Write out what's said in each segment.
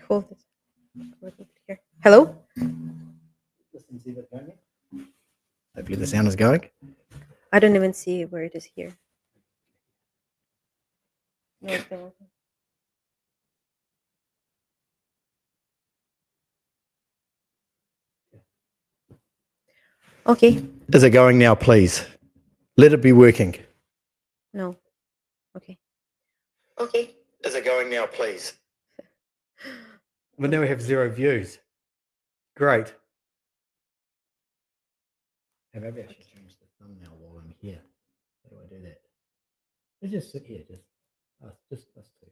Hold it. Let me hear. Hello? Listen, see that going? Hopefully the sound is going. I don't even see where it is here. No, it's still open. Okay. Is it going now, please? Let it be working. No. Okay. Okay. Is it going now, please? But now we have 0 views. Great. Hey, maybe I should change the thumbnail while I'm here. How do I do that? Let's just sit here, just us two.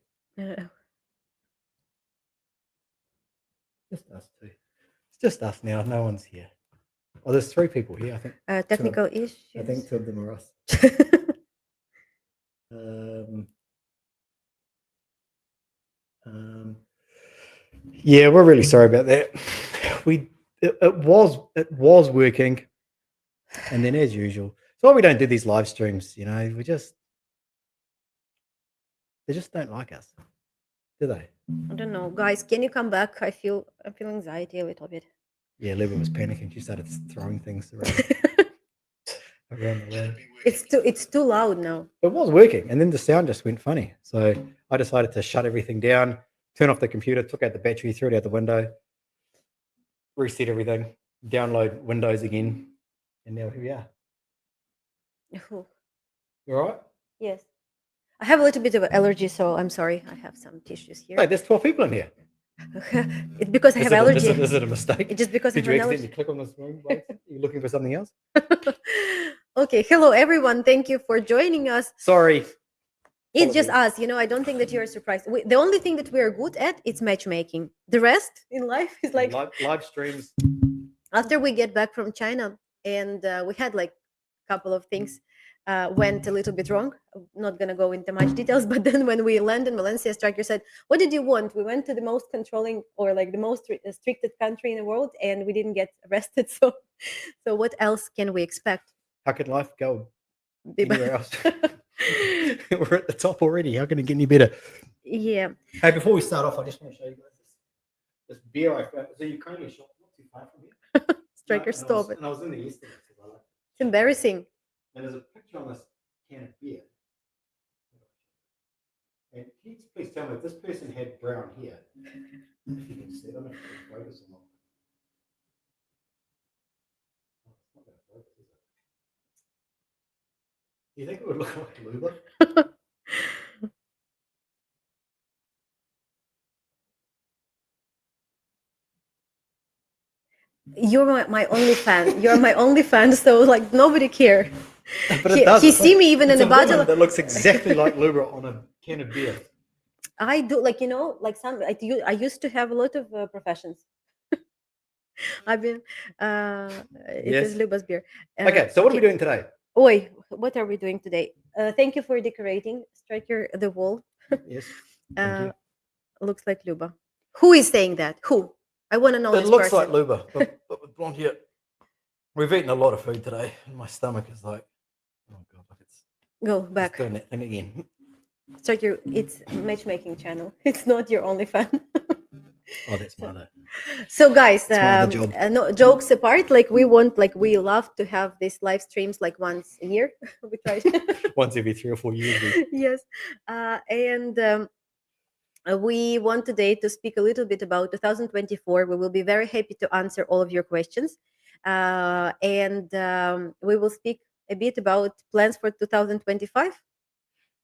Just us two. It's just us now. No one's here. Oh, there's 3 people here. I think. Technical issues. I think 2 of them are us. Yeah, we're really sorry about that. It was working, and then as usual. So why we don't do these live streams, you know, they just don't like us, do they? I don't know, guys. Can you come back? I feel anxiety a little bit. Yeah, Libby was panicking. She started throwing things around the room. It's too loud now. It was working, and then the sound just went funny. So I decided to shut everything down, turn off the computer, took out the battery, threw it out the window, reset everything, download Windows again, and now here we are. Oh. You all right? Yes. I have a little bit of an allergy, so I'm sorry. I have some tissues here. Hey, there's 12 people in here. It's because I have allergy. Is it a mistake? It's just because Did I have you an accidentally allergy. click on this room? Are you looking for something else? Okay. Hello, everyone. Thank you for joining us. Sorry. It's just us. You know, I don't think that you're surprised. The only thing that we are good at is matchmaking. The rest in life is like live streams. After we get back from China, and we had like a couple of things went a little bit wrong. I'm not gonna go into much details, but then when we landed in Valencia, Striker said, "What did you want?" We went to the most controlling or like the most restricted country in the world, and we didn't get arrested. So what else can we expect? How can life go anywhere else? We're at the top already. How can it get any better? Yeah. Hey, before we start off, I just want to show you guys this beer I found. It's a Ukrainian shop, not too far from here. Striker, stop it. And I was in there yesterday. It's embarrassing. And there's a picture on this can of beer. And can you please tell me if this person had brown hair? If you can see them, if you can focus or not. Do you think it would look like Luba? You're my only fan. You're my only fan. So like nobody care. But it does. He see me even in the bottle that looks exactly like Luba on a can of beer. I do, like, you know, like I used to have a lot of professions. I've been it is Luba's beer. Okay, so what are we doing today? Oi, what are we doing today? Thank you for decorating, Striker, the wall. Yes. Thank you. Looks like Luba. Who is saying that? Who? I want to know. It looks like Luba, but with blonde hair. We've eaten a lot of food today, and my stomach is like, oh god, it's go back. Doing that thing again. Striker, it's matchmaking channel. It's not your only fan. Oh, that's my other. So guys, no, jokes apart, like we love to have these live streams like once a year. We try once every 3 or 4 years. Yes, and we want today to speak a little bit about 2024. We will be very happy to answer all of your questions, and we will speak a bit about plans for 2025.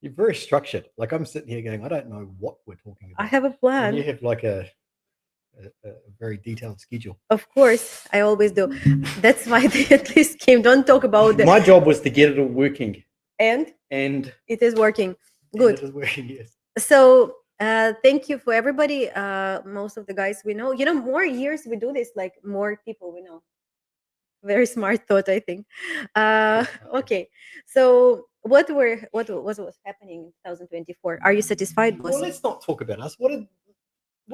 You're very structured. Like I'm sitting here going, I don't know what we're talking about. I have a plan. And you have like a very detailed schedule. Of course, I always do. That's why they at least came. Don't talk about that. My job was to get it all working. And it is working. Good. It is working, yes. So thank you for everybody. Most of the guys we know. You know, more years we do this, like more people we know. Very smart thought, I think. Okay. So what was happening in 2024? Are you satisfied, boss? Well, let's not talk about us. What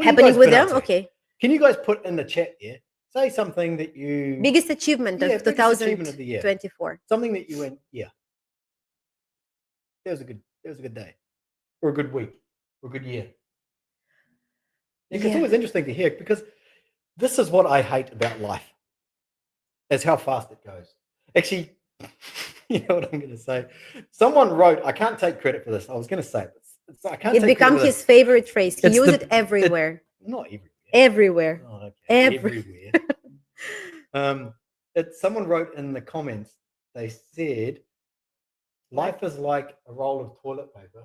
happening with them? Okay. Can you guys put in the chat there? Say something that you biggest achievement of 2024. Something that you went, yeah. That was a good day. Or a good week. Or a good year. It's Yeah. always interesting to hear because this is what I hate about life, is how fast it goes. Actually, you know what I'm going to say? Someone wrote, I can't take credit for this. I was going to say it. I can't It take credit become for this. his favorite phrase. He It's use it it everywhere. not everywhere. Everywhere. Oh, okay, Every everywhere. Someone wrote in the comments. They said, "Life is like a roll of toilet paper."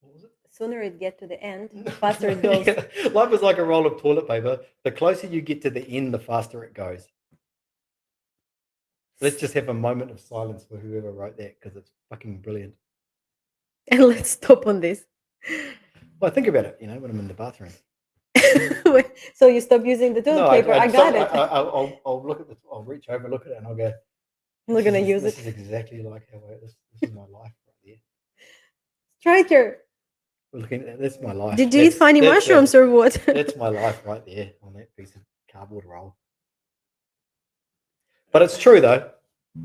What was it? sooner it get to the end, the faster it goes. Yeah. Life is like a roll of toilet paper. The closer you get to the end, the faster it goes. Let's just have a moment of silence for whoever wrote that because it's fucking brilliant. And let's stop on this. Well, think about it. You know, when I'm in the bathroom. So you stop using the No, toilet paper. I got it. I'll look at the. I'll reach over, look at it, and I'll go. I'm not gonna use This it. is exactly like how this is my life right there. Striker, Looking at that's my life. did you eat funny mushrooms or what? That's my life right there on that piece of cardboard roll. But it's true though,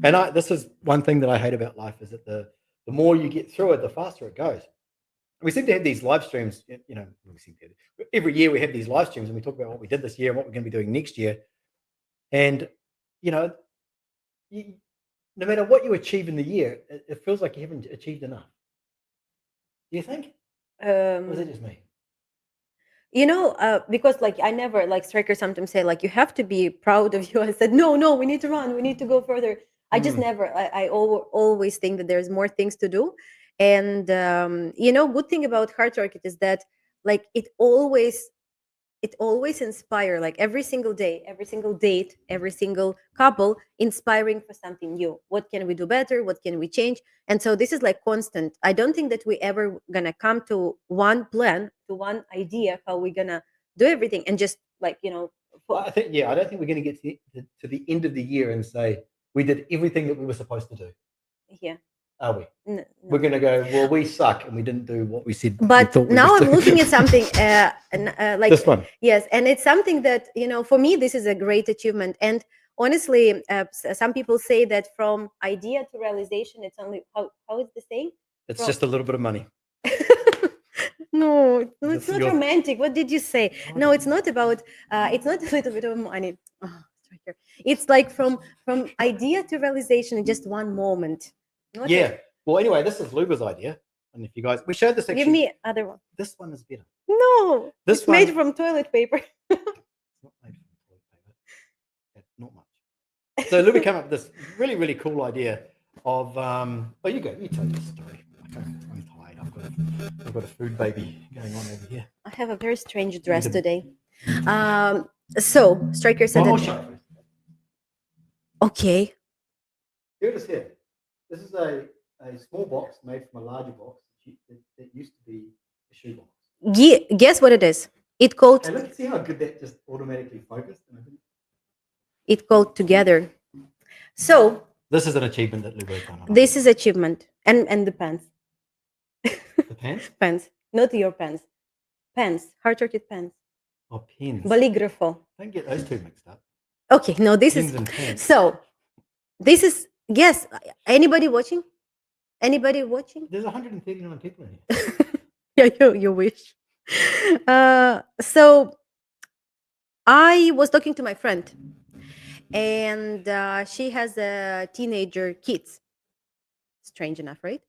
and this is one thing that I hate about life is that the more you get through it, the faster it goes. We seem to have these live streams, you know, every year we have these live streams and we talk about what we did this year and what we're going to be doing next year. And, you know, no matter what you achieve in the year, it feels like you haven't achieved enough. Do you think? Or is it just me? Because like I never like Striker sometimes say like you have to be proud of you. I said no, we need to run, we need to go further. I just never. Always think that there's more things to do, and good thing about Heart Rocket is that like it always inspire like every single day, every single date, every single couple inspiring for something new. What can we do better, what can we change? And so this is like constant. I don't think that we ever gonna come to one plan, to one idea how we're gonna do everything and just like Well, I don't think we're going to get to the end of the year and say we did everything that we were supposed to do. yeah. Are we? No. We're going to go, well, we suck and we didn't do what we said. But now I'm looking at something like this one. yes, and it's something that for me this is a great achievement. And honestly, some people say that from idea to realization, it's only how is the saying? It's just a little bit of money. No, it's This not yours. romantic. What did you say? No, it's not about. It's not a little bit of money. Oh, it's right here. It's like from idea to realization in just one moment. Not Yeah. Well, anyway, this is Luba's idea, and if you guys, we showed this. Actually, give me other one. This one is better. No, This it's made one- from toilet paper. It's not made from toilet paper. Not much. So Luba came up with this really, really cool idea of. Oh, you go. You tell your story. I'm tired. I've got a food baby going on over here. I have a very strange dress today. So Striker said I'll that. show you. Okay. Here it is here. This is a small box made from a larger box that used to be a shoebox. Guess what it is? It called. And let's see how good that just automatically focused. It called together. So This is an achievement that Luba's done. this is achievement, and the pants. The pants? Pants, not your pants. Pants, Heart Rocket pants. Oh, pens. Boligrafo. Don't get those two mixed up. Okay, no, this Pens is and pants. so. This is yes. Anybody watching? Anybody watching? There's 139 people in here. Yeah, you wish. So I was talking to my friend, and she has a teenager kids. Strange enough, right?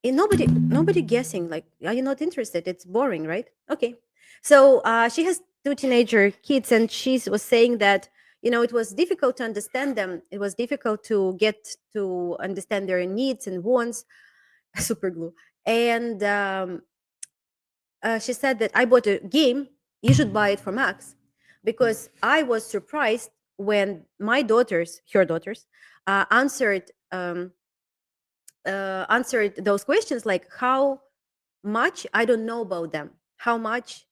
And nobody guessing. Like, are you not interested? It's boring, right? Okay. So she has two teenager kids, and she was saying that it was difficult to understand them. It was difficult to get to understand their needs and wants. Super glue. And she said that I bought a game. You should buy it for Max, because I was surprised when her daughters, answered those questions, like how much I don't know about them, how much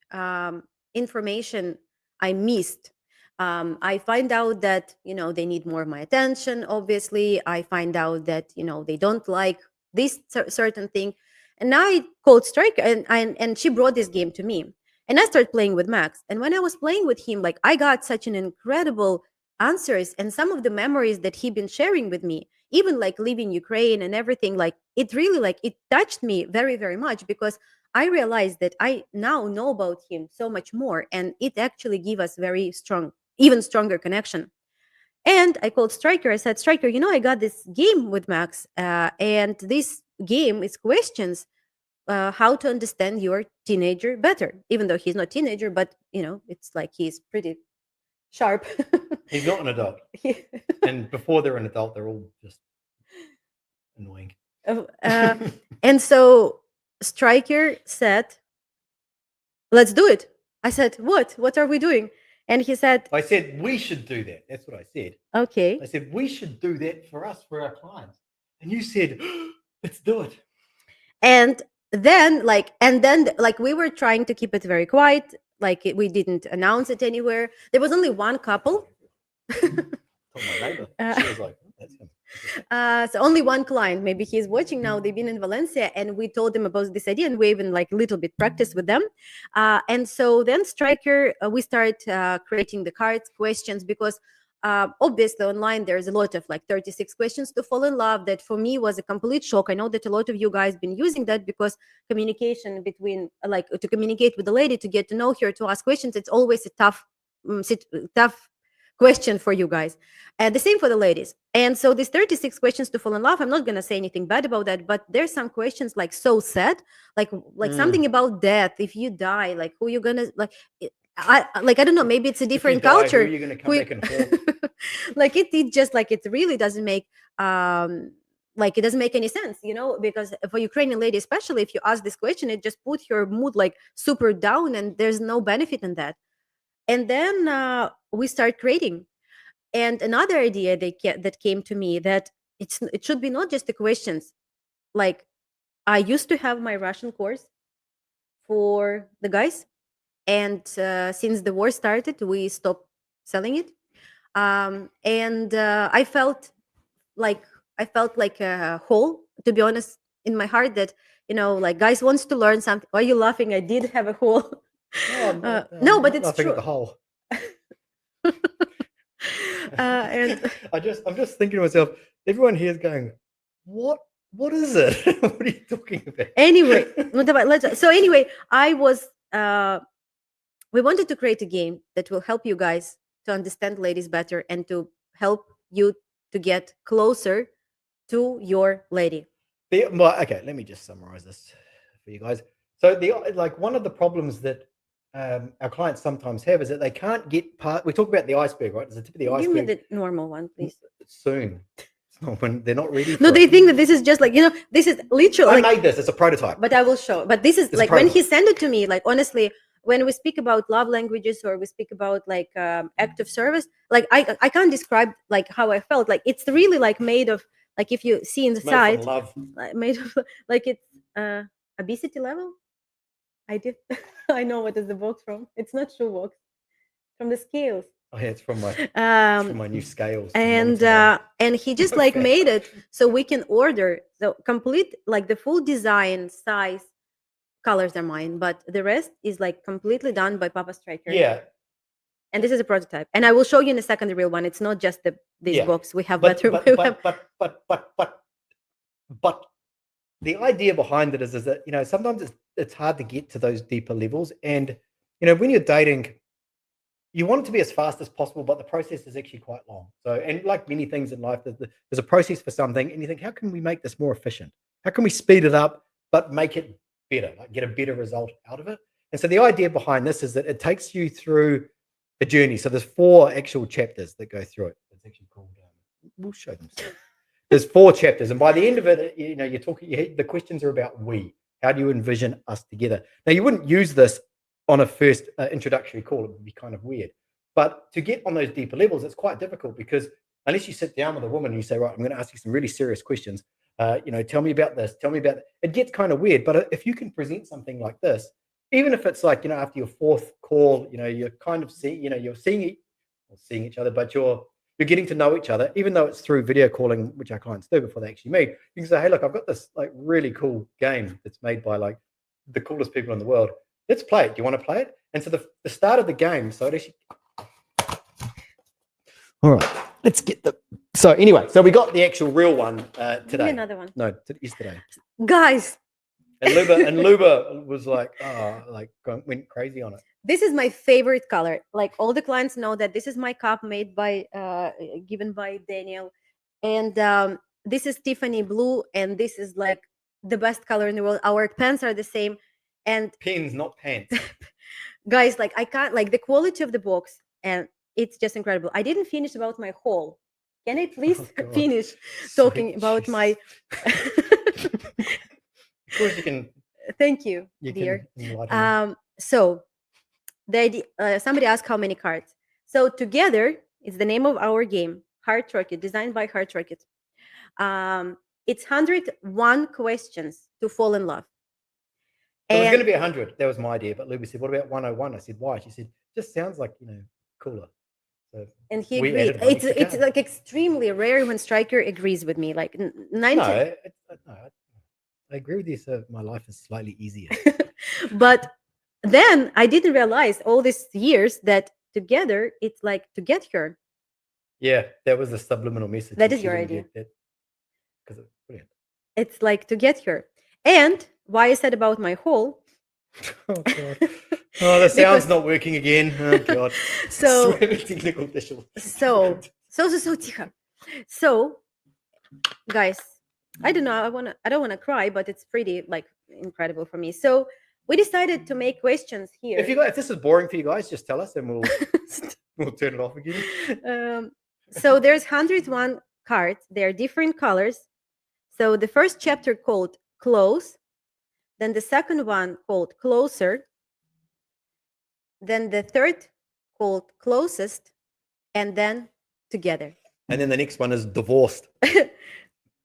information I missed. I find out that they need more of my attention. Obviously, I find out that they don't like this certain thing, and I called Striker, and she brought this game to me, and I started playing with Max. And when I was playing with him, like I got such an incredible answers and some of the memories that he been sharing with me, even like leaving Ukraine and everything. Like it really like it touched me very, very much, because I realized that I now know about him so much more, and it actually gave us very strong, even stronger connection. And I called Striker. I said, Striker, I got this game with Max, and this game is questions, how to understand your teenager better, even though he's not teenager, but it's like he's pretty sharp. He's not an adult. He- And before they're an adult, they're all just annoying. uh, and so Striker said, let's do it. I said, what are we doing? And he said, I said, we should do that. That's what I said. okay. I said, we should do that for us, for our clients. And you said, let's do it. And then we were trying to keep it very quiet, we didn't announce it anywhere. There was only one couple. Told my neighbor. She was like, that's him. So only one client, maybe he's watching now, they've been in Valencia, and we told them about this idea, and we even a little bit practice with them. And so then Striker, we start creating the cards, questions, because obviously online there's a lot of 36 questions to fall in love. That for me was a complete shock. I know that a lot of you guys been using that, because communication between to communicate with the lady, to get to know her, to ask questions, it's always a tough question for you guys, and the same for the ladies. And so these 36 questions to fall in love, I'm not going to say anything bad about that, but there's some questions so sad, something about death. If you die, who you gonna I don't know, maybe it's a different culture. Who are you going to come back and forth? it just it really doesn't make it doesn't make any sense, because for Ukrainian lady especially, if you ask this question, it just put your mood super down, and there's no benefit in that. And then we start creating. And another idea that came to me, that it should be not just the questions. I used to have my Russian course for the guys, and since the war started, we stopped selling it. And I felt like a hole, to be honest, in my heart, that guys wants to learn something. Why are you laughing? I did have a hole. No, but it's true. At the hole. And I'm just thinking to myself, everyone here is going, what is it? What are you talking about? Anyway, I was we wanted to create a game that will help you guys to understand ladies better, and to help you to get closer to your lady. Okay, let me just summarize this for you guys. So one of the problems that our clients sometimes have is that they can't get we talk about the iceberg, right? There's the tip of the iceberg. Give me the normal one, please. Soon. It's not when they're not ready. No, they think that this is just this is literally. I made this. It's a prototype. But I will show. But this is when he sent it to me. Honestly, when we speak about love languages, or we speak about act of service, I can't describe how I felt. It's really made of if you see inside, made of love. Made of it's obesity level. I did. I know what is the box from. It's not shoe box. From the scales. Oh yeah, it's from my new scales. And he just made it so we can order the complete the full design, size, colors are mine, but the rest is completely done by Papa Striker. Yeah. And this is a prototype, and I will show you in a second the real one. It's not just this box. We have better. But the idea behind it is that sometimes it's hard to get to those deeper levels, and when you're dating, you want it to be as fast as possible, but the process is actually quite long. So, and like many things in life, there's a process for something, and you think, how can we make this more efficient? How can we speed it up but make it better, get a better result out of it? And so the idea behind this is that it takes you through a journey. So there's 4 actual chapters that go through it. It's actually called. We'll show them. There's 4 chapters, and by the end of it, you're talking. The questions are about we. How do you envision us together? Now, you wouldn't use this on a first introductory call. It would be kind of weird. But to get on those deeper levels, it's quite difficult, because unless you sit down with a woman and you say, right, I'm going to ask you some really serious questions. Tell me about this. Tell me about that. It gets kind of weird. But if you can present something like this, even if it's after your 4th call, you're kind of you're seeing each other, but you're getting to know each other, even though it's through video calling, which our clients do before they actually meet. You can say, hey, look, I've got this really cool game that's made by the coolest people in the world. Let's play it. Do you want to play it? And so the start of the game, so it actually. All right, let's get so anyway, so we got the actual real one today. Another one. No, yesterday. Guys, And Luba was like, went crazy on it. This is my favorite color. Like all the clients know that this is my cup made by given by Daniel, and this is Tiffany blue, and this is like the best color in the world. Our pants are the same, and Pins, not pants. guys, like I can't like the quality of the box, and it's just incredible. I didn't finish about my haul. Can I please Oh God. finish Sweet talking about Jesus. my? Of course, Thank you, you dear. can enlighten me. So the idea, somebody asked how many cards. So together is the name of our game, Heart Rocket, designed by Heart Rocket. It's 101 questions to fall in love. It was going And to be 100. That was my idea. But Luba said, "What about 101?" I said, "Why?" She said, "Just sounds like cooler." So and he we agreed. added one It's extra it's card. like extremely rare when Striker agrees with me. Like 90, No, I agree with you. So my life is slightly easier. but then I didn't realize all these years that together it's like to get her. Yeah, that was a subliminal message. That If is she your didn't idea. get that, because brilliant. It's like to get her. And why I said about my haul. Oh God. Oh, the sound's Because not working again. Oh God. so Technical difficulties. тихо. So guys, I don't know, I don't wanna cry, but it's pretty like incredible for me. So we decided to make questions here. If this is boring for you guys, just tell us and we'll turn it off again. um, so there's 101 cards. They're different colors. So the first chapter called Close, then the second one called Closer, then the third called Closest, and then Together. And then the next one is divorced. You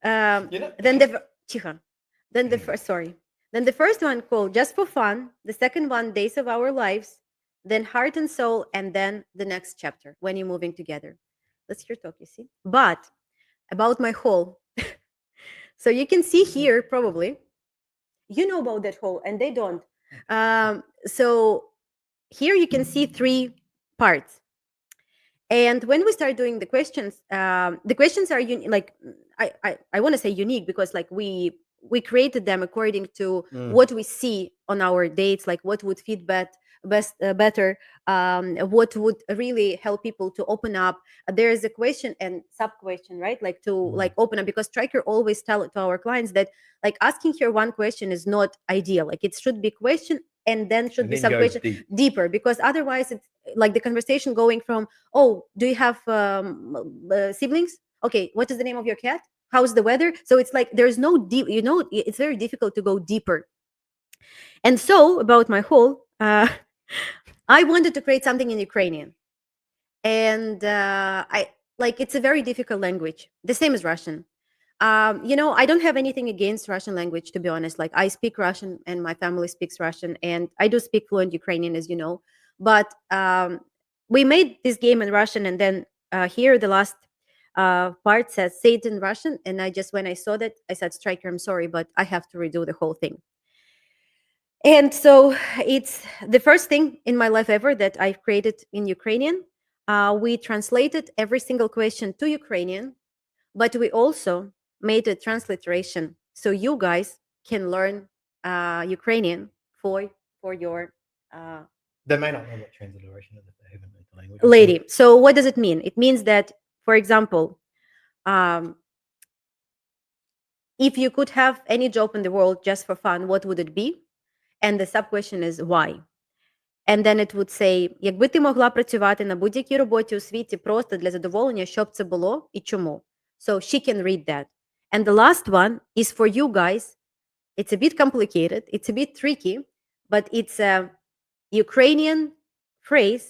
know? Then the Тихо. Then the first sorry. Then the first one called Just for Fun, the second one Days of Our Lives, then Heart and Soul, and then the next chapter When You're Moving Together. Let's hear talk, you see. But about my haul. So you can see here probably you know about that hole and they don't. So here you can see three parts. And when we start doing the questions are like I want to say unique because like we created them according to what we see on our dates, like what would fit better, what would really help people to open up. There is a question and sub question, right? Like to like open up, because Striker always tell to our clients that like asking here one question is not ideal. Like it should be question and then should And be then sub go question deep. deeper, because otherwise it's like the conversation going from, oh, do you have siblings? Okay, what is the name of your cat? How's the weather? So it's like there's no deep, it's very difficult to go deeper. And so about my whole I wanted to create something in Ukrainian. And I like it's a very difficult language, the same as Russian. I don't have anything against Russian language, to be honest. Like I speak Russian and my family speaks Russian, and I do speak fluent Ukrainian, as you know. But we made this game in Russian, and then here the last part says say it in Russian, and I just when I saw that I said, Striker, I'm sorry, but I have to redo the whole thing. And so it's the first thing in my life ever that I've created in Ukrainian. We translated every single question to Ukrainian, but we also made a transliteration so you guys can learn Ukrainian for your They may not know what transliteration is if they haven't learned the language. lady. So what does it mean? It means that, for example, um, if you could have any job in the world just for fun, what would it be? And the sub question is why. And then it would say, якби ти могла працювати на будь-якій роботі у світі просто для задоволення, що б це було і чому? So she can read that. And the last one is for you guys. It's a bit complicated. It's a bit tricky, but it's a Ukrainian phrase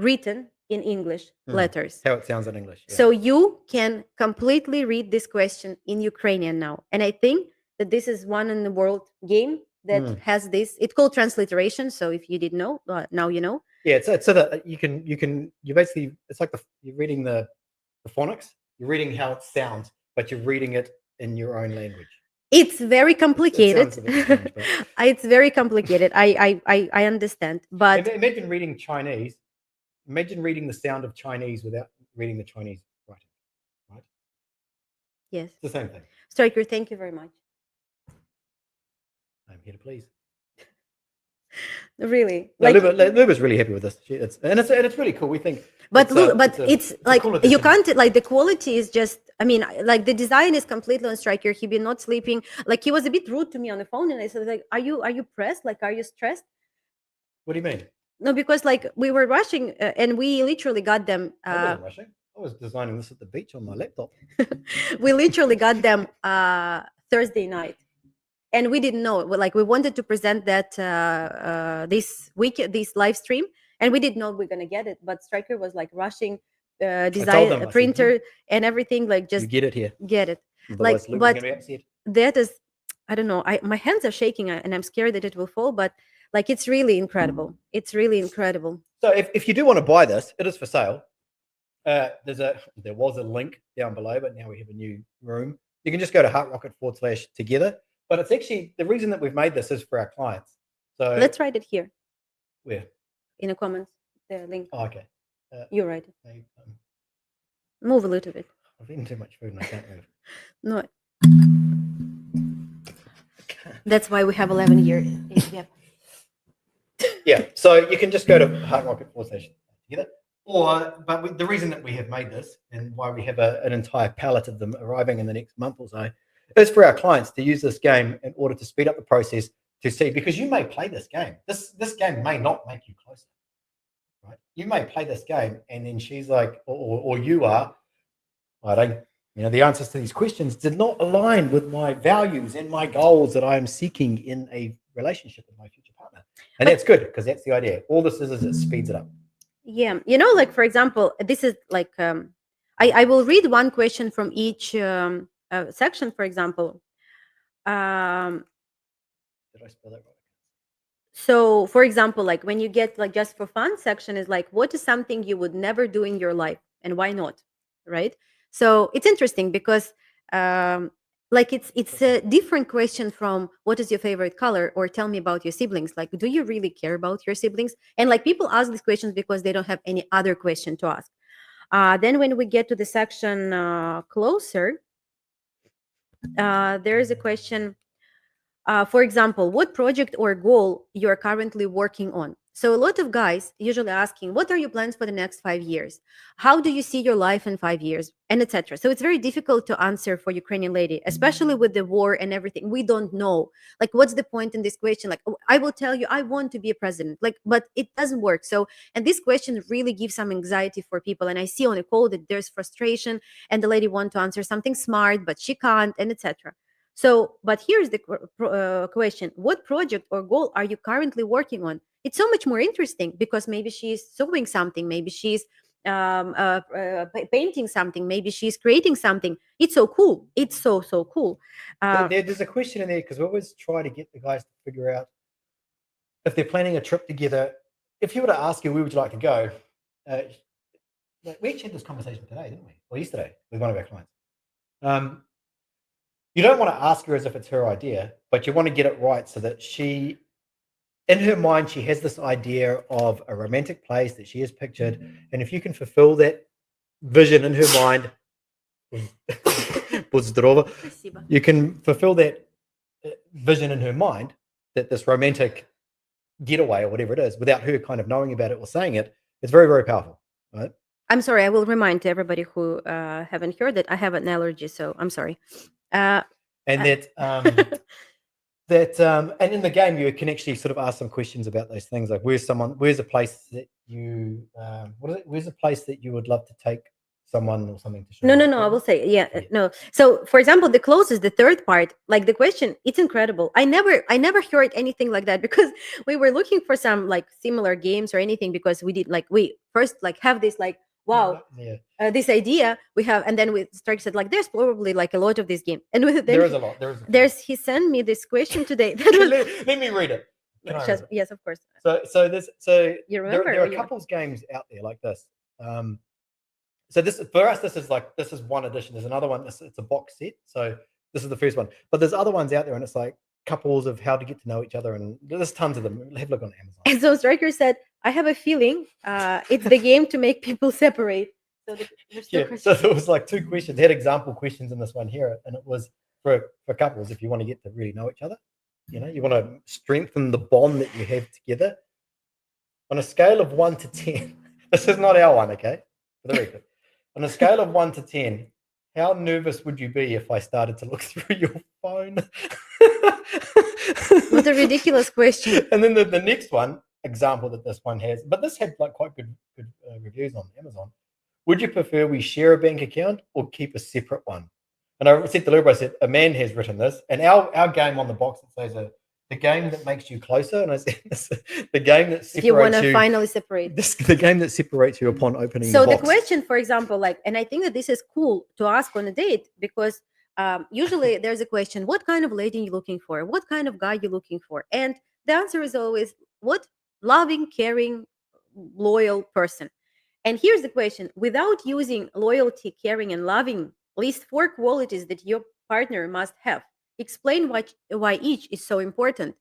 written in English letters. How it sounds in English. Yeah. So you can completely read this question in Ukrainian now. And I think that this is one in the world game that has this. It's called transliteration. So if you didn't know, now you know. Yeah, it's so that you basically it's like you're reading the phonics. You're reading how it sounds, but you're reading it in your own language. It's very complicated. It sounds a bit strange, but it's very complicated. I understand, but imagine reading Chinese. Imagine reading the sound of Chinese without reading the Chinese writing. Right? Yes, It's the same thing. Striker, thank you very much. I'm here to please. Really, No, like, Luba's really happy with this. It's really cool. We think, but it's a like cool you addition. can't, like, the quality is just, I mean, like the design is completely on Striker. He been not sleeping. Like, he was a bit rude to me on the phone, and I said, like, are you pressed? Like, are you stressed? What do you mean? No, because like we were rushing, and we literally got them. I wasn't rushing. I was designing this at the beach on my laptop. We literally got them Thursday night, and we didn't know. Like, we wanted to present that this week, this live stream, and we didn't know we're gonna get it. But Striker was like rushing, I told design, them, I said, printer, and everything. Like, you just get it here. get it. Like, Otherwise, Luba's but going to be upset. that is, I don't know. My hands are shaking, and I'm scared that it will fall. But like, it's really incredible. It's really incredible. So if you do want to buy this, it is for sale. There was a link down below, but now we have a new room. You can just go to heartrocket/together. But it's actually, the reason that we've made this is for our clients. So Let's write it here where? in the comments. The link. Oh, okay. You write it. I, Move a little bit. I've eaten too much food and I can't move. No. That's why we have 11 years. Yeah. Yeah, so you can just go to heartrocket/together. But the reason that we have made this, and why we have an entire pallet of them arriving in the next month or so, is for our clients to use this game in order to speed up the process, to see, because you may play this game. This game may not make you closer, right? You may play this game, and then she's like, or you are, I don't, the answers to these questions did not align with my values and my goals that I am seeking in a relationship with my future partner. And that's good, because that's the idea. All this is it speeds it up. Yeah. Like, for example, this is like, I will read one question from each section, for example. Did I spell that right? So, for example, like when you get like just for fun section is like, what is something you would never do in your life and why not? Right. So it's interesting because like it's a different question from what is your favorite color or tell me about your siblings. Like, do you really care about your siblings? And like people ask these questions because they don't have any other question to ask. Then when we get to the section closer, there is a question. For example, what project or goal you are currently working on? So a lot of guys usually asking, what are your plans for the next 5 years? How do you see your life in 5 years? And etc. So it's very difficult to answer for Ukrainian lady, especially with the war and everything. We don't know. Like, what's the point in this question? Like, oh, I will tell you, I want to be a president. Like, but it doesn't work. So, and this question really gives some anxiety for people. And I see on a call that there's frustration and the lady wants to answer something smart, but she can't, and etc. So, but here's the question: what project or goal are you currently working on? It's so much more interesting because maybe she's sewing something, maybe she's painting something, maybe she's creating something. It's so cool. It's so cool. There's a question in there because we always try to get the guys to figure out if they're planning a trip together. If you were to ask her, where would you like to go? We actually had this conversation today, didn't we? Or yesterday with one of our clients. You don't want to ask her as if it's her idea, but you want to get it right so that she, in her mind, she has this idea of a romantic place that she has pictured. And if you can fulfill that vision in her mind, you can fulfill that vision in her mind, that this romantic getaway or whatever it is, without her kind of knowing about it or saying it. It's very, very powerful, right? I'm sorry. I will remind everybody who haven't heard that I have an allergy, so I'm sorry. And and in the game you can actually sort of ask some questions about those things, like where's a place that you where's a place that you would love to take someone or something to show? No, I will say, no. So for example, the closest, the third part, like the question, it's incredible. I never heard anything like that because we were looking for some like similar games or anything, because we did like, we first like have this like, wow, this idea we have, and then we said like, there's probably like a lot of this game, and then there is a lot. He sent me this question today. Let me read it. Yes, of course. So You remember? There are couples games out there like this. So this for us, this is one edition. There's another one. It's a box set. So this is the first one, but there's other ones out there, and it's like couples of how to get to know each other, and there's tons of them. Have a look on Amazon. And so Striker said, I have a feeling it's the game to make people separate. So so there was like 2 questions. They had example questions in this one here, and it was for couples if you want to get to really know each other. You want to strengthen the bond that you have together. On a scale of 1 to 10, this is not our one, okay? For the record. On a scale of 1 to 10, how nervous would you be if I started to look through your phone? What a ridiculous question. And then the next one, example that this one has, but this had like quite good reviews on Amazon. Would you prefer we share a bank account or keep a separate one? And I said to Luba, I said, a man has written this, and our game on the box, it says the game that makes you closer. And I said, the game that If you want separates to you, finally separate. the game that separates you upon opening So the the box. question, for example, like, and I think that this is cool to ask on a date, because usually there's a question: what kind of lady you looking for? What kind of guy you looking for? And the answer is always what loving, caring, loyal person. And here's the question: without using loyalty, caring, and loving, list four qualities that your partner must have. Explain why each is so important.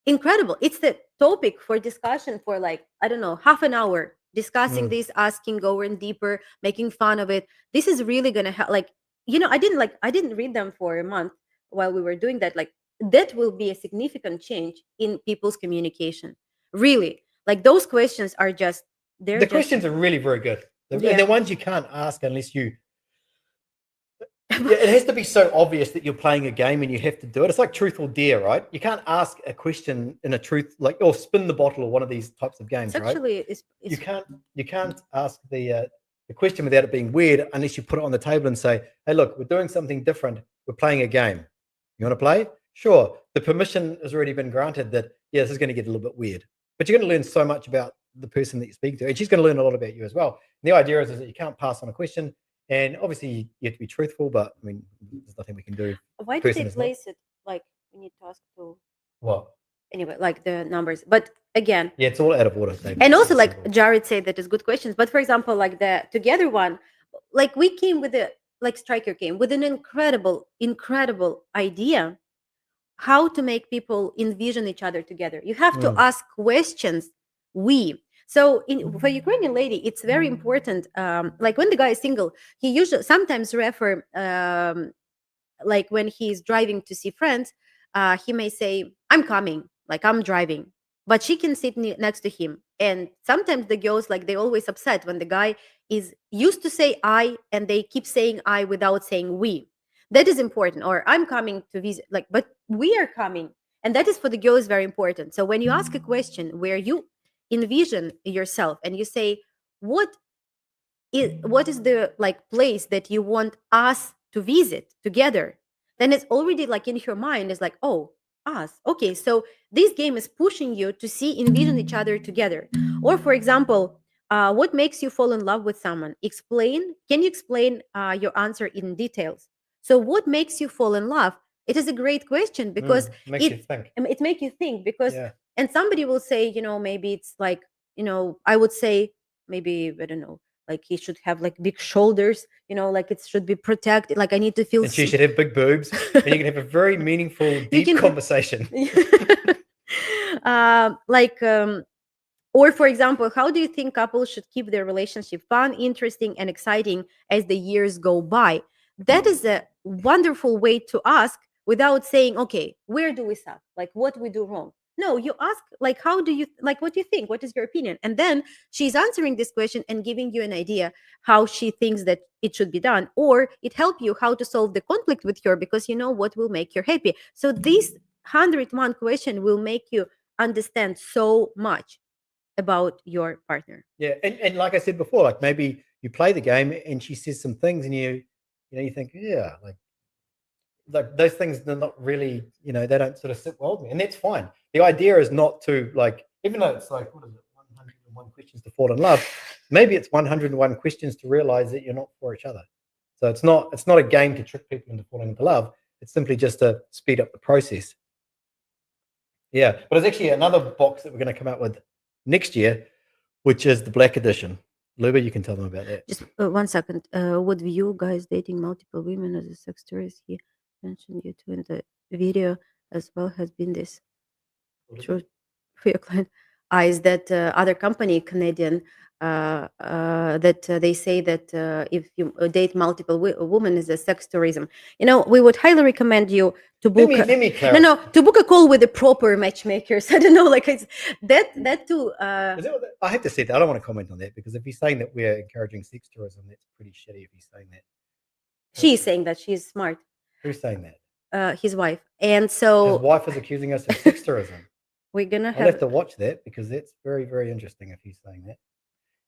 Incredible. It's the topic for discussion for, like, I don't know, half an hour, discussing this, asking, going deeper, making fun of it. This is really gonna help. Like, I didn't read them for a month while we were doing that. Like, that will be a significant change in people's communication. Really. Like, those questions are just The questions are really very good. And they're ones you can't ask unless you. Yeah, it has to be so obvious that you're playing a game and you have to do it. It's like truth or dare, right? You can't ask a question in a truth, like, or spin the bottle or one of these types of games, it's right? actually You can't ask the question without it being weird unless you put it on the table and say, hey, look, we're doing something different. We're playing a game. You want to play? Sure. The permission has already been granted that, yeah, this is going to get a little bit weird. But you're going to learn so much about the person that you speak to, and she's going to learn a lot about you as well. And the idea is that you can't pass on a question, and obviously you have to be truthful, but I mean, there's nothing we can do. Why did they place it like we need to ask to What? Anyway, like the numbers? But again, Yeah, it's all out of order. and also, like Jared said, that is good questions. But for example, like the together one, like we came with a like Striker came with an incredible idea how to make people envision each other together. You have to ask questions. For Ukrainian lady, it's very important. Like when the guy is single, he usually sometimes refer like when he's driving to see friends, he may say, I'm coming, like I'm driving, but she can sit next to him. And sometimes the girls, like, they always upset when the guy is used to say I and they keep saying I without saying we. That is important. Or I'm coming to visit, like, but we are coming. And that is for the girls very important. So when you ask a question where you envision yourself and you say, what is the like place that you want us to visit together, then it's already like in your mind is like, oh, us, okay. So this game is pushing you to see envision each other together. Or for example, what makes you fall in love with someone? Can you explain your answer in details? So what makes you fall in love? It is a great question because makes you think. it makes you think because Yeah. and somebody will say, maybe it's like, I would say maybe, I don't know, like he should have like big shoulders, like it should be protected, like I need to feel And she should have big boobs, and you can have a very meaningful, deep conversation. Or for example, how do you think couples should keep their relationship fun, interesting, and exciting as the years go by? That is a wonderful way to ask without saying, okay, where do we suck? Like, what we do wrong? No, you ask, like, how do you, like, what do you think? What is your opinion? And then she's answering this question and giving you an idea how she thinks that it should be done. Or it help you how to solve the conflict with her because you know what will make her happy. So this 101 question will make you understand so much about your partner. Yeah, and like I said before, like maybe you play the game and she says some things and you think, yeah, like those things they're not really, they don't sort of sit well with me, and that's fine. The idea is not to like, even though it's like, what is it, 101 questions to fall in love, maybe it's 101 questions to realize that you're not for each other. So it's not a game to trick people into falling into love. It's simply just to speed up the process. Yeah, but there's actually another box that we're going to come out with next year, which is the Black Edition. Luba, you can tell them about that. Just 1 second. Would view guys dating multiple women as a sex tourist? He mentioned you too in the video as well. Has been this true for your client? Is that other company Canadian they say that if you date multiple women is a sex tourism. We would highly recommend you to Let book. me No, clarify. no, to book a call with the proper matchmakers. I don't know, like it's that too. I have to say that I don't want to comment on that, because if he's saying that we're encouraging sex tourism, that's pretty shitty. If he's saying that, She's saying that she's smart. who's saying that? His wife, and so His wife is accusing us of sex tourism. we're gonna I'll have have to watch that, because that's very, very interesting if he's saying that.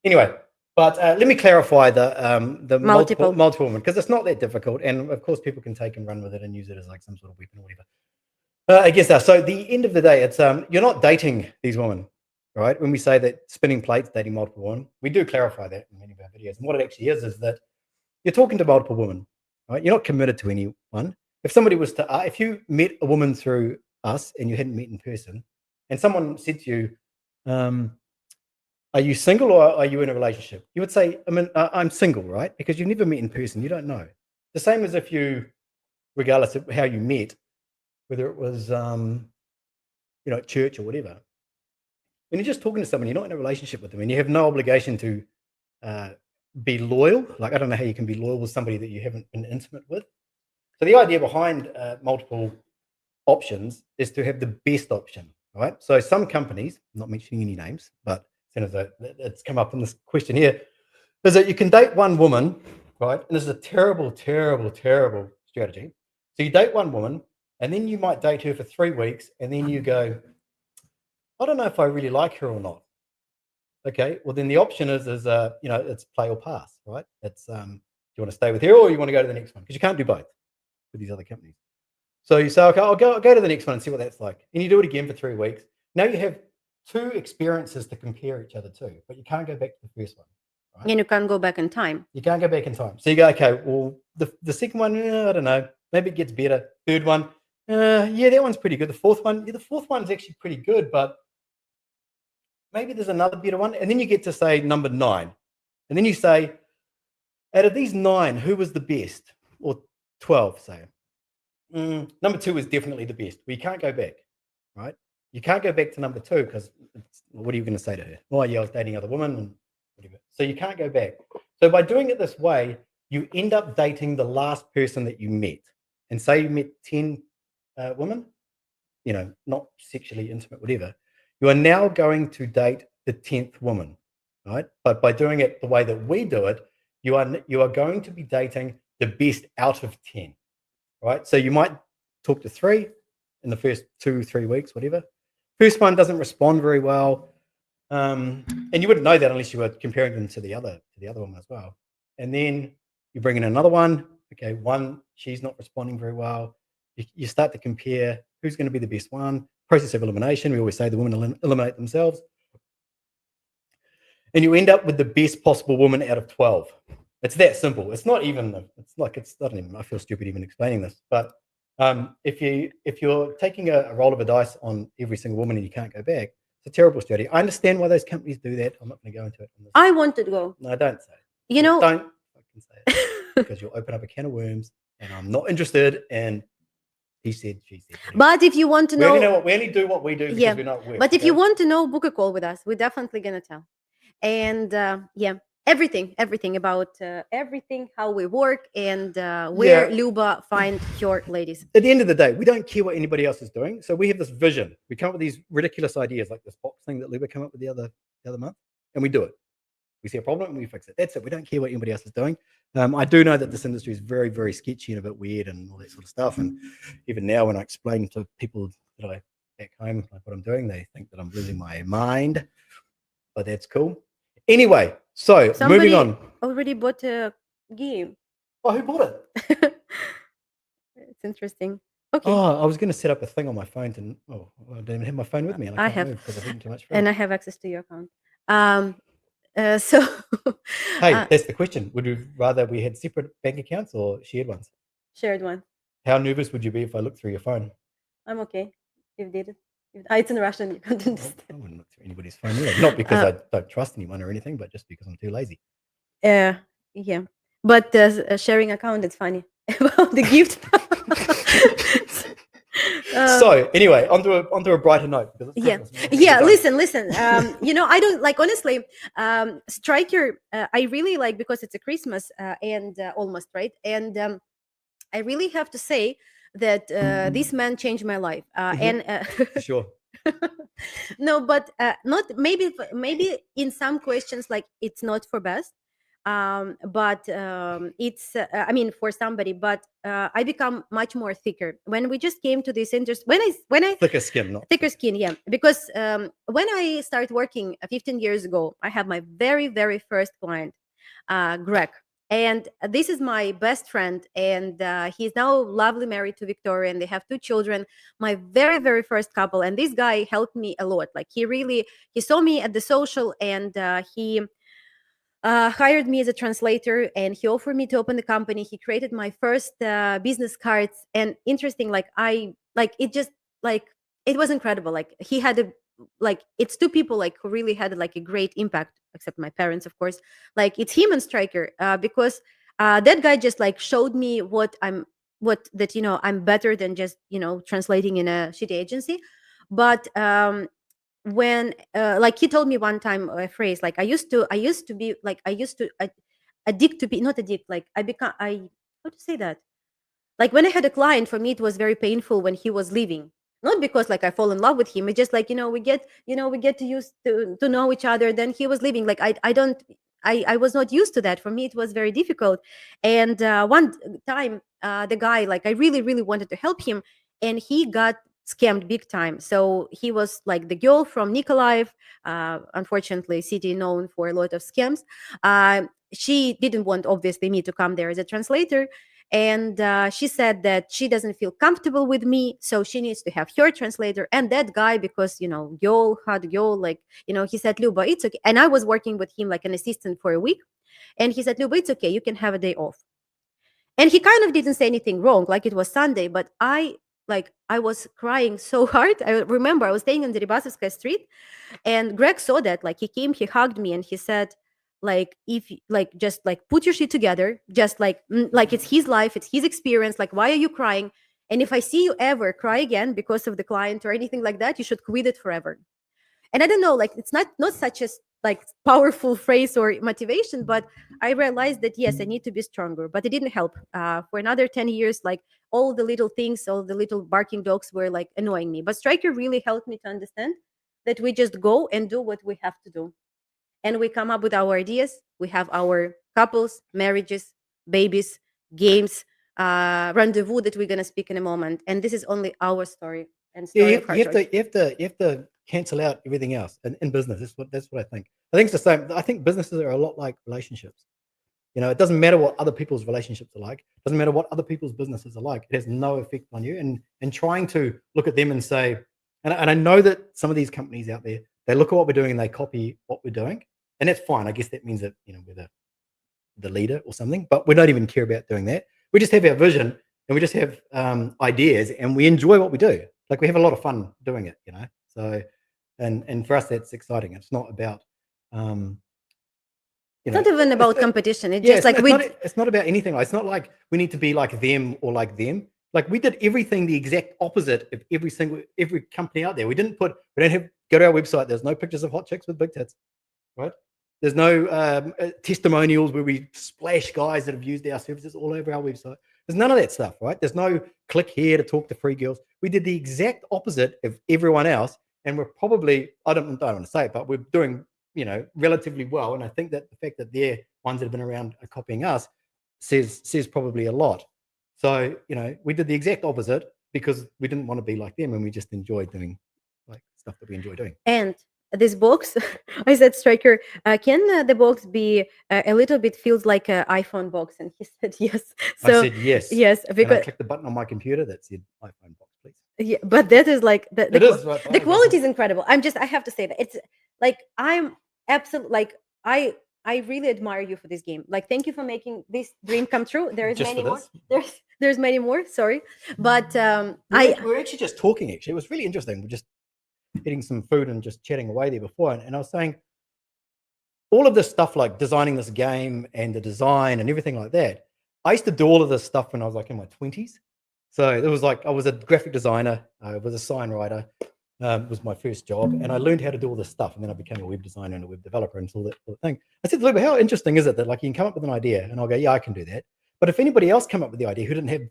Anyway, but let me clarify the multiple women, because it's not that difficult, and of course people can take and run with it and use it as like some sort of weapon or whatever. I guess that. So at the end of the day, it's you're not dating these women, right? When we say that spinning plates, dating multiple women, we do clarify that in many of our videos. And what it actually is that you're talking to multiple women, right? You're not committed to anyone. If somebody was to, if you met a woman through us and you hadn't met in person, and someone said to you, are you single or are you in a relationship? You would say, I'm single, right? Because you've never met in person. You don't know. The same as if you, regardless of how you met, whether it was, at church or whatever, when you're just talking to someone, you're not in a relationship with them, and you have no obligation to be loyal. Like, I don't know how you can be loyal with somebody that you haven't been intimate with. So the idea behind multiple options is to have the best option, right? So some companies, I'm not mentioning any names, but it's come up in this question here, is that you can date one woman, right? And this is a terrible, terrible, terrible strategy. So you date one woman, and then you might date her for 3 weeks, and then you go, I don't know if I really like her or not. Okay, well then the option is it's play or pass, right? It's do you want to stay with her or you want to go to the next one? Because you can't do both with these other companies. So you say, okay, I'll go to the next one and see what that's like. And you do it again for 3 weeks. Now you have 2 experiences to compare each other to, but you can't go back to the first one. Right? And you can't go back in time. You can't go back in time. So you go, okay, well, the second one, I don't know, maybe it gets better. Third one, yeah, that one's pretty good. The fourth one, the fourth one's actually pretty good, but maybe there's another better one. And then you get to say number 9. And then you say, out of these 9, who was the best? Or 12, say. Number 2 is definitely the best. But you can't go back, right? You can't go back to number 2 because what are you going to say to her? Oh, yeah, I was dating other women and whatever. So you can't go back. So by doing it this way, you end up dating the last person that you met. And say you met 10 women, not sexually intimate, whatever. You are now going to date the 10th woman, right? But by doing it the way that we do it, you are going to be dating the best out of 10, right? So you might talk to 3 in the first 2-3 weeks, whatever. First one doesn't respond very well, and you wouldn't know that unless you were comparing them to the other woman as well. And then you bring in another one. Okay, one, she's not responding very well. You start to compare who's going to be the best one. Process of elimination. We always say the women eliminate themselves. And you end up with the best possible woman out of 12. It's that simple. It's not even, I feel stupid even explaining this. But if you're taking a roll of a dice on every single woman and you can't go back, it's a terrible strategy. I understand why those companies do that. I'm not going to go into it. I want to go. No, don't say it. Don't fucking say it. Because you'll open up a can of worms and I'm not interested. And he said, she said. But if you want to know, we only do what we do because we're not work. But if you want to know, book a call with us. We're definitely gonna tell. And everything about everything, how we work, and where Luba find your ladies. At the end of the day, we don't care what anybody else is doing. So we have this vision. We come up with these ridiculous ideas, like this box thing that Luba came up with the other month, and we do it. We see a problem and we fix it. That's it. We don't care what anybody else is doing. I do know that this industry is very, very sketchy and a bit weird and all that sort of stuff. And even now, when I explain to people that I back home like what I'm doing, they think that I'm losing my mind. But that's cool. Anyway, so Somebody moving on. Already bought a game. Oh, who bought it? It's interesting. Okay. Oh, I was going to set up a thing on my phone to. Oh, I don't even have my phone with me. And I can't move because I've eaten too much food. And I have access to your account. So hey, that's the question. Would you rather we had separate bank accounts or shared ones? Shared one. How nervous would you be if I looked through your phone? I'm okay. If did it. It's in Russian. You can't understand. I wouldn't look through anybody's phone either. Not because I don't trust anyone or anything, but just because I'm too lazy. Yeah. But sharing account, it's funny about the gift. So anyway, onto a brighter note because it's Yeah, Christmas. yeah. Listen. I don't like, honestly. Striker, I really like, because it's a Christmas, and almost right, and I really have to say that this man changed my life. And For sure. no, but not maybe in some questions, like it's not for best, but it's I mean, for somebody, but I become much more thicker when we just came to this interest, when I Thicker skin, not thicker skin, yeah, because when I started working 15 years ago, I had my very first client, Greg, and this is my best friend, and he's now lovely married to Victoria, and they have two children, my very first couple. And this guy helped me a lot. Like, he saw me at the social, and he hired me as a translator, and he offered me to open the company. He created my first business cards. And interesting, like, it just, like, it was incredible. Like, he had a, like, it's two people, like, who really had like a great impact, except my parents, of course. Like, it's him and Striker, because that guy just like showed me what that, I'm better than just, translating in a shitty agency. But when like, he told me one time a phrase, like, I used to be like, I used to addict to be, not addict, like, I become, I how to say that, like, when I had a client, for me it was very painful when he was leaving. Not because like I fall in love with him, it's just like, we get to use to know each other. Then he was leaving, like, I don't I was not used to that. For me it was very difficult. And one time, the guy, like, I really wanted to help him, and he got scammed big time. So he was like the girl from Nikolaev, unfortunately city known for a lot of scams. She didn't want, obviously, me to come there as a translator. And she said that she doesn't feel comfortable with me, so she needs to have her translator. And that guy, because Yol had Yol, like, he said, Luba, it's okay. And I was working with him like an assistant for a week, and he said, Luba, it's okay, you can have a day off. And he kind of didn't say anything wrong, like, it was Sunday. But I was crying so hard. I remember I was staying on the Ribasovskaya street, and Greg saw that. Like, he came, he hugged me, and he said, like, if like, just like, put your shit together, just like, like, it's his life, it's his experience, like, why are you crying? And if I see you ever cry again because of the client or anything like that, you should quit it forever. And I don't know, like, it's not such a like powerful phrase or motivation, but I realized that, yes, I need to be stronger. But it didn't help. For another 10 years, like, all the little things, all the little barking dogs were like annoying me. But Striker really helped me to understand that we just go and do what we have to do, and we come up with our ideas. We have our couples, marriages, babies, games, rendezvous that we're going to speak in a moment. And this is only our story and Yeah, story you, of her you have choice. you have to cancel out everything else in business. That's what I think. I think it's the same. I think businesses are a lot like relationships. It doesn't matter what other people's relationships are like. It doesn't matter what other people's businesses are like. It has no effect on you. And trying to look at them and say, and I know that some of these companies out there, they look at what we're doing and they copy what we're doing, and that's fine. I guess that means that we're the leader or something, but we don't even care about doing that. We just have our vision, and we just have ideas, and we enjoy what we do. Like, we have a lot of fun doing it. So, and for us, that's exciting. It's not about It's not even about competition. It's yeah, just like it's not about anything. It's not like we need to be like them or like them. Like, we did everything the exact opposite of every company out there. We don't have, go to our website. There's no pictures of hot chicks with big tits, right? There's no testimonials where we splash guys that have used our services all over our website. There's none of that stuff, right? There's no click here to talk to free girls. We did the exact opposite of everyone else, and we're probably, I don't want to say it, but we're doing relatively well. And I think that the fact that they're ones that have been around are copying us says probably a lot. So we did the exact opposite because we didn't want to be like them, and we just enjoyed doing like stuff that we enjoy doing. and this box, I said, Striker, can the box be a little bit feels like an iPhone box? And he said yes. I So said yes. yes, And I because clicked the button on my computer that said iPhone box, please. yeah, but that is like It is right. the quality is incredible. I have to say that it's like, I'm absolutely like, I really admire you for this game. Like, thank you for making this dream come true. There is Just many for more. this? There's many more. Sorry, but we're actually just talking. Actually, it was really interesting. We're just eating some food and just chatting away there before, and I was saying all of this stuff, like designing this game and the design and everything like that. I used to do all of this stuff when I was like in my 20s. So it was like I was a graphic designer, I was a sign writer, was my first job, and I learned how to do all this stuff. And then I became a web designer and a web developer and all that sort of thing. I said, "Look, how interesting is it that like you can come up with an idea?" And I'll go, "Yeah, I can do that." But if anybody else come up with the idea who didn't have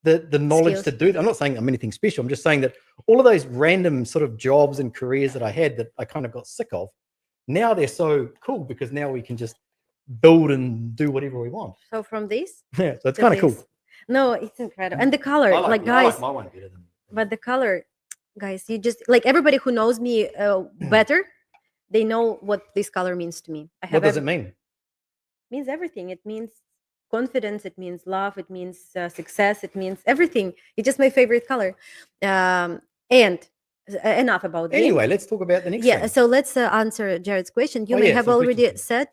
the knowledge Skills. to do it, I'm not saying I'm anything special. I'm just saying that all of those random sort of jobs and careers that I had that I kind of got sick of, now they're so cool because now we can just build and do whatever we want. So from this Yeah, so it's to kind of cool. this. No, it's incredible. And the color, I like I guys, like my one better than. but the color, guys, you just like everybody who knows me better, they know what this color means to me. I What have does it mean? means everything. It means confidence. It means love. It means success. It means everything. It's just my favorite color. And enough about game. Anyway, let's talk about the next Yeah, thing. so let's answer Jared's question. You Oh, may yeah, have some already questions. said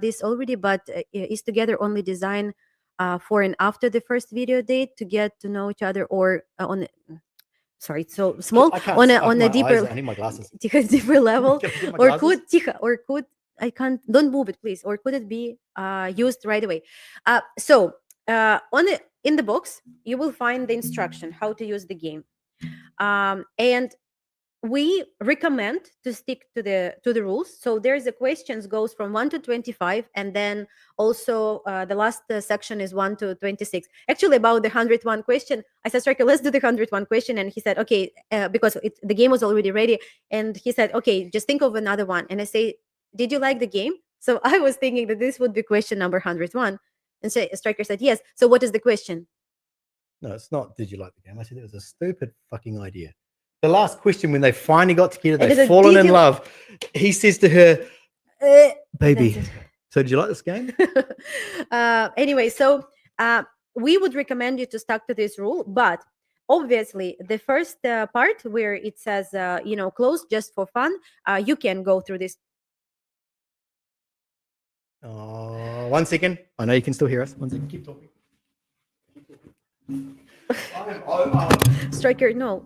this already, but is together only design for and after the first video date to get to know each other, or on sorry, it's so small, I can't. on See, a on my a eyes. deeper I need my glasses. deeper level, Can I get my or glasses? could I can't, don't move it please, or could it be used right away? So in the box you will find the instruction how to use the game, and we recommend to stick to the rules. So there's a questions goes from 1 to 25, and then also the last section is 1 to 26. Actually, about the 101 question, I said, Striker, let's do the 101 question, and he said, okay, because the game was already ready, and he said, okay, just think of another one. And I say, did you like the game? So I was thinking that this would be question number 101, and so Striker said yes. So what is the question? No, it's not. Did you like the game? I said it was a stupid fucking idea. The last question, when they finally got together, And he they've said, fallen "Did in you-" love. He says to her, Uh, "Baby, that's it. so did you like this game?" Anyway, so we would recommend you to stuck to this rule, but obviously the first part where it says close just for fun, you can go through this. Oh, 1 second. I know you can still hear us. 1 second. Keep talking. Striker, no.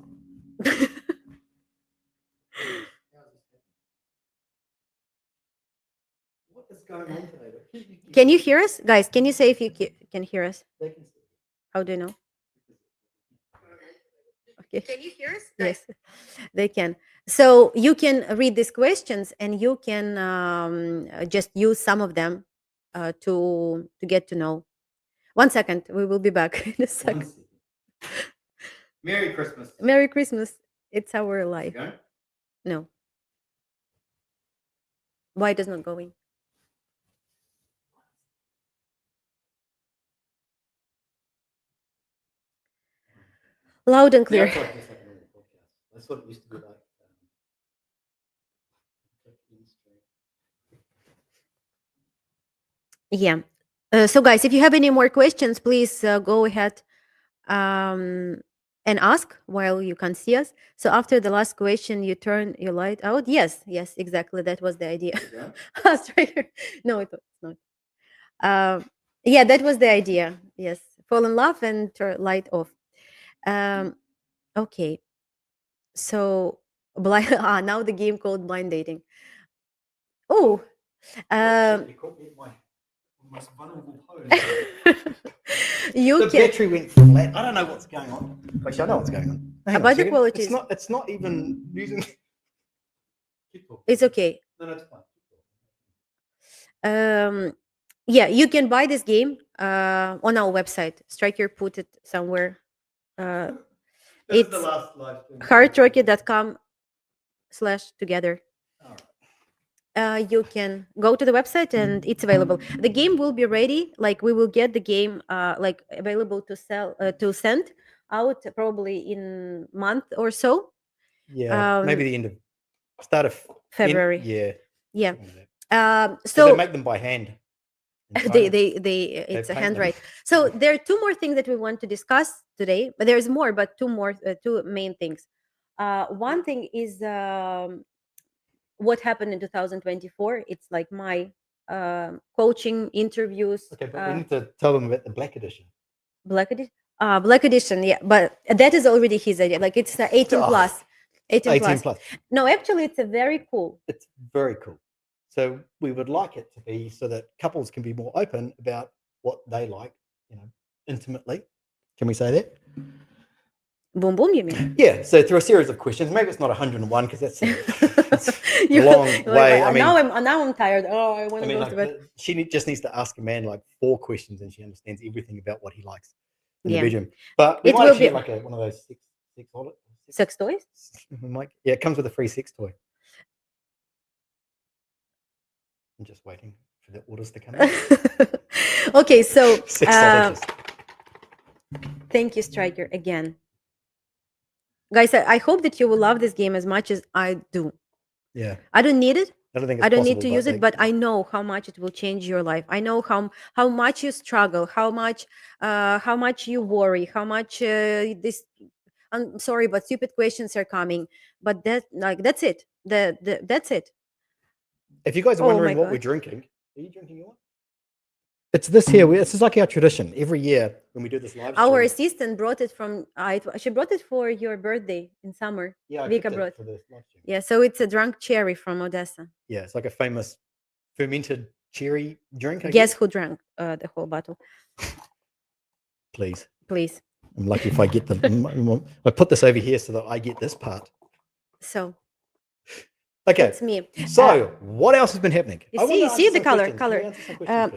What is going on today? Can you hear us, guys? Can you say if you can hear us? They can still How do you know? Okay. Can you hear us? Yes, they can. So you can read these questions, and you can just use some of them to get to know. 1 second, we will be back in a 1 second. second. Merry Christmas. Merry Christmas. It's our life. Going? No. Why it is not going? Loud and Now clear. it's like just like a normal podcast. That's what it used to be like. Yeah. So, guys, if you have any more questions, please go ahead and ask while you can see us. So, after the last question, you turn your light out. Yes, yes, exactly. That was the idea. Striker. No, it's not. Yeah, that was the idea. Yes, fall in love and turn light off. Okay, so blind. Now the game called blind dating. Oh, um, You caught me at my most vulnerable pose. you The can. battery went flat. I don't know what's going on. Actually, I know what's going on. Hang on a About the second. qualities. It's not even using. Keep talking. It's okay. No, it's fine. Yeah, you can buy this game on our website. Striker put it somewhere. This is the It's last live stream. hardrocket.com/together. All right. You can go to the website and it's available. The game will be ready. Like we will get the game like available to sell to send out probably in month or so. Yeah, maybe the end of start of February. yeah. Yeah. Something like that. So they So make them by hand. in they China. it's a paint them. handwrite. So there are two more things that we want to discuss today, but there's more, but two main things. One thing is what happened in 2024. It's like my coaching interviews. Okay, but we need to tell them about the black edition. Black edition. Black edition. Yeah, but that is already his idea. Like it's 18 Oh, plus. 18 18 plus. plus. No, actually, it's a very cool. It's very cool. So we would like it to be so that couples can be more open about what they like, intimately, Can we say that? Boom, boom, you mean? Yeah. So through a series of questions, maybe it's not 101 because that's a You're long like, way. I mean, now I'm tired. Oh, I want I to mean, go like to bed. she just needs to ask a man like 4 questions, and she understands everything about what he likes in the Yeah, bedroom. But we it might will actually be get like one of those six wallet. sex toys. We might, yeah, it comes with a free sex toy. I'm just waiting for the orders to come in. Okay, so Sexologist. thank you, Striker, again. Guys, I hope that you will love this game as much as I do. Yeah. I don't need it. I don't think it's I don't need possible, to use it, but I know how much it will change your life. I know how much you struggle, how much you worry, how much this. I'm sorry, but stupid questions are coming. But that's it. That's it. if you guys are Oh my wondering what we're god. drinking, are you drinking your one? It's this here. This is like our tradition every year when we do this live stream. Our assistant brought it from. She brought it for your birthday in summer. Yeah, I Vika kept brought. it for this live stream. Yeah, so it's a drunk cherry from Odessa. Yeah, it's like a famous fermented cherry drink. I Guess guess. who drank the whole bottle? Please. Please. I'm lucky if I get the. I put this over here so that I get this part. So Okay. it's me. So what else has been happening? You see the color.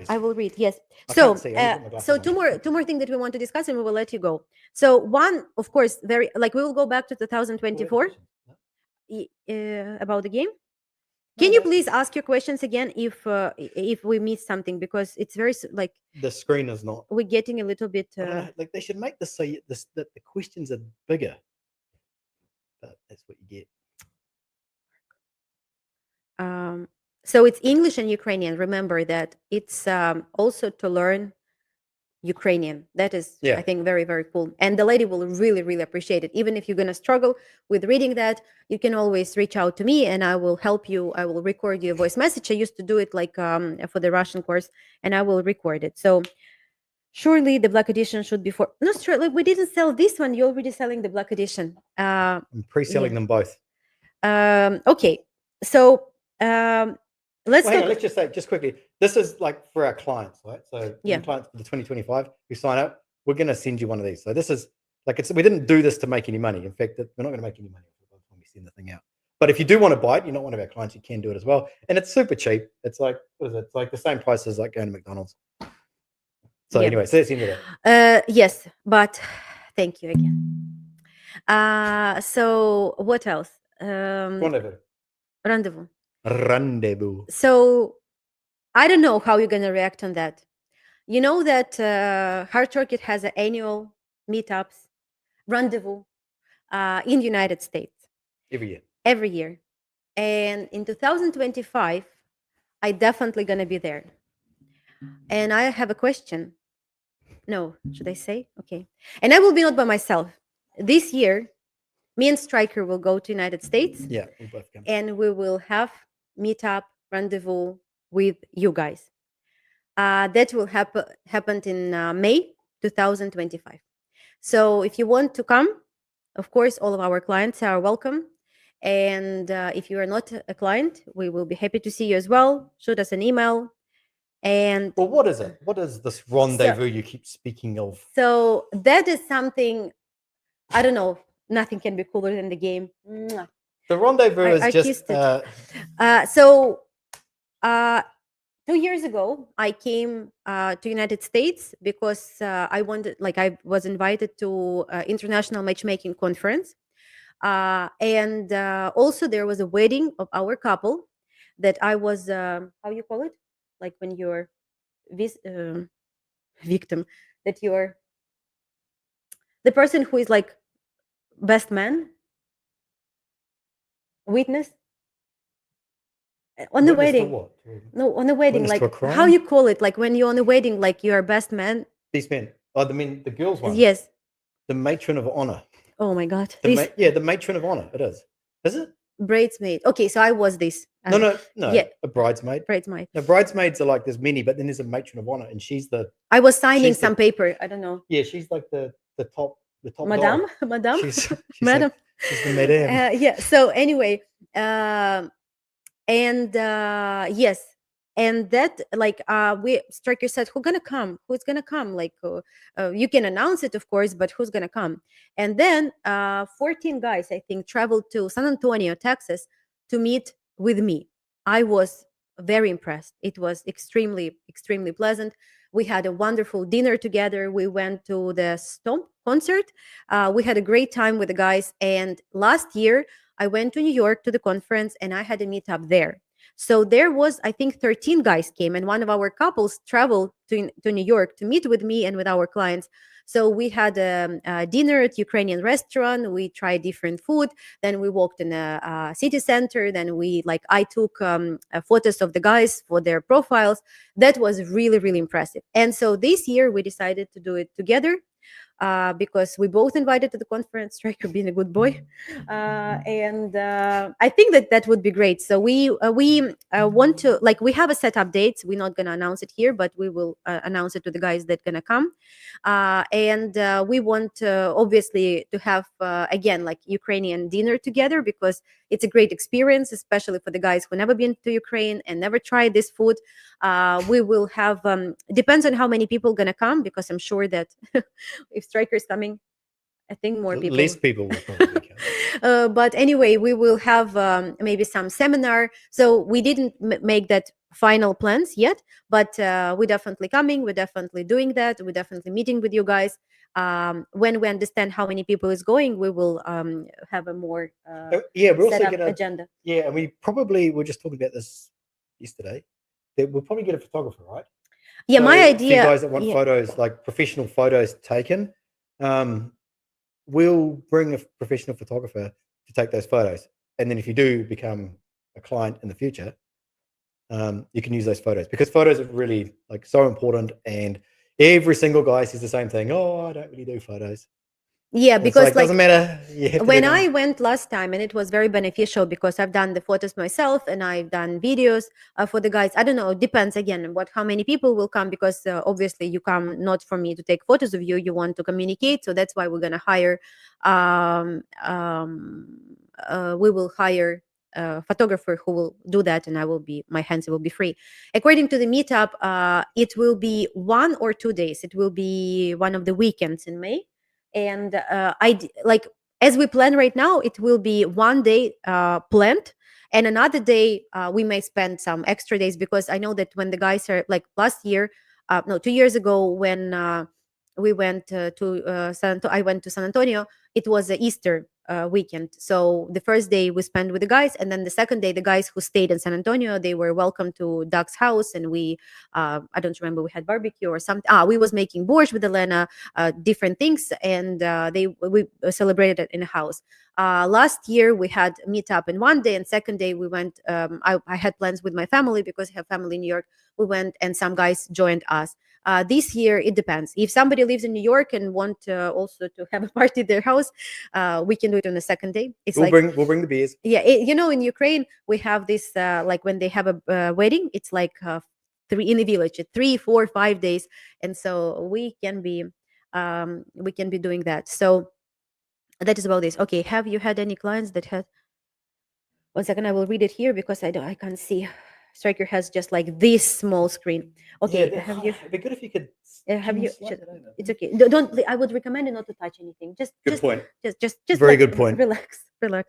I will read. Yes. So two more things that we want to discuss, and we will let you go. So one, of course, we will go back to 2024 about the game. Can you please ask your questions again if we miss something, because it's very like the screen is not. We're getting a little bit. Like they should make this so that the questions are bigger. But that's what you get. So it's English and Ukrainian. Remember that it's also to learn Ukrainian. That is, I think, very, very cool. And the lady will really, really appreciate it. Even if you're going to struggle with reading that, you can always reach out to me and I will help you. I will record you a voice message. I used to do it like for the Russian course, and I will record it. So surely the Black Edition should be for. No, sure. Like we didn't sell this one. You're already selling the Black Edition. I'm pre-selling them both. Okay. So let's just say just quickly. This is like for our clients, right? So clients for the 2025 who sign up, we're going to send you one of these. So this is like we didn't do this to make any money. In fact, we're not going to make any money when we send the thing out. But if you do want to buy it, you're not one of our clients, you can do it as well. And it's super cheap. It's like, what is it? It's like the same price as like going to McDonald's. So anyway, so that's the end of that. Yes, but thank you again. So what else? Rendezvous. So I don't know how you're going to react on that. You know that Hard Rocket has an annual meetups, rendezvous in the United States. Every year. And in 2025, I definitely going to be there. And I have a question. No, should I say? Okay. And I will be not by myself. This year, me and Striker will go to United States. Yeah, we'll both come. And we will have meetup, rendezvous with you guys. That will happen in May 2025. So if you want to come, of course, all of our clients are welcome. And if you are not a client, we will be happy to see you as well. Shoot us an email. And well, what is it? What is this rendezvous you keep speaking of? So that is something, I don't know. Nothing can be cooler than the game. The rendezvous is just. 2 years ago, I came to United States because I was invited to international matchmaking conference. And also there was a wedding of our couple that I was, how you call it? Like when you're victim, that you're the person who is like best man, witness. On the wedding. No, on the wedding. Like how you call it? Like when you're on the wedding, like you're best man. These men. Oh, the girls one. Yes. The matron of honor. Oh my god. The matron of honor. It is. Is it? Bridesmaid. Okay, so I was this. No. Yeah. A bridesmaid. Bridesmaid. No, bridesmaids are like there's many, but then there's a matron of honor, and she's the. I was signing some paper. I don't know. Yeah, she's like the top. Madame. Dog. Madame. She's Madam. She's the madame. Yeah. So anyway, and yes, And that, like, we striker said, who's gonna come, like, you can announce it, of course, but who's gonna come? And then 14 guys, I think, traveled to San Antonio, Texas, to meet with me. I was very impressed. It was extremely pleasant. We had a wonderful dinner together. We went to the Stomp concert. We had a great time with the guys. And last year, I went to New York to the conference, and I had a meetup there. So there was, I think, 13 guys came, and one of our couples traveled to New York to meet with me and with our clients. So we had a dinner at Ukrainian restaurant. We tried different food. Then we walked in a city center. Then I took photos of the guys for their profiles. That was really impressive. And so this year we decided to do it together, because we both invited to the conference. Striker being a good boy, and I think that that would be great. So we want to, like, we have a set up dates. We're not going to announce it here, but we will announce it to the guys that gonna come, and we want obviously to have again, like, Ukrainian dinner together, because it's a great experience, especially for the guys who never been to Ukraine and never tried this food. We will have, depends on how many people gonna come, because I'm sure that if Striker is coming, I think more people. Less people will probably come. But anyway, we will have maybe some seminar. So we didn't make that final plans yet, but we're definitely coming. We're definitely doing that. We're definitely meeting with you guys. When we understand how many people is going, we will have a more Yeah, we're also set up gonna agenda. Yeah, and we probably were just talking about this yesterday. That we'll probably get a photographer, right? Yeah, my So for you idea. guys that want Yeah. photos, like professional photos taken, we'll bring a professional photographer to take those photos. And then if you do become a client in the future, you can use those photos, because photos are really, like, so important. And every single guy says the same thing. Oh, I don't really do photos. Yeah, And it's because like, doesn't matter. You have to when do them. I went last time, and it was very beneficial, because I've done the photos myself and I've done videos for the guys. I don't know, it depends again on how many people will come, because obviously you come not for me to take photos of you, you want to communicate. So that's why we're going to hire, we will hire a photographer who will do that, and my hands will be free. According to the meetup, it will be 1 or 2 days. It will be one of the weekends in May. And like, as we plan right now, it will be 1 day planned, and another day we may spend some extra days, because I know that when the guys are, like, last year, no, 2 years ago, when we went I went to San Antonio. It was a Easter weekend. So the first day we spent with the guys, and then the second day, the guys who stayed in San Antonio, they were welcome to Doug's house, and we, I don't remember, we had barbecue or something. We was making borscht with Elena, different things, and we celebrated it in a house. Last year we had meetup in 1 day, and second day we went. I had plans with my family, because I have family in New York. We went, and some guys joined us. This year it depends. If somebody lives in New York and want also to have a party at their house, we can do it on the second day. It's We'll like, bring the beers. yeah, in Ukraine we have this, like, when they have a wedding, it's like three in the village, 3, 4, 5 days, and so we can be doing that. So that is about this. Okay, have you had any clients that had? 1 second, I will read it here, because I can't see. Striker has just like this small screen. Okay, Yeah, have you? it'd be good if you could. Have can you? slide that over? It's okay. Don't. I would recommend you not to touch anything. Good point. Just Very like, good point. relax. Так,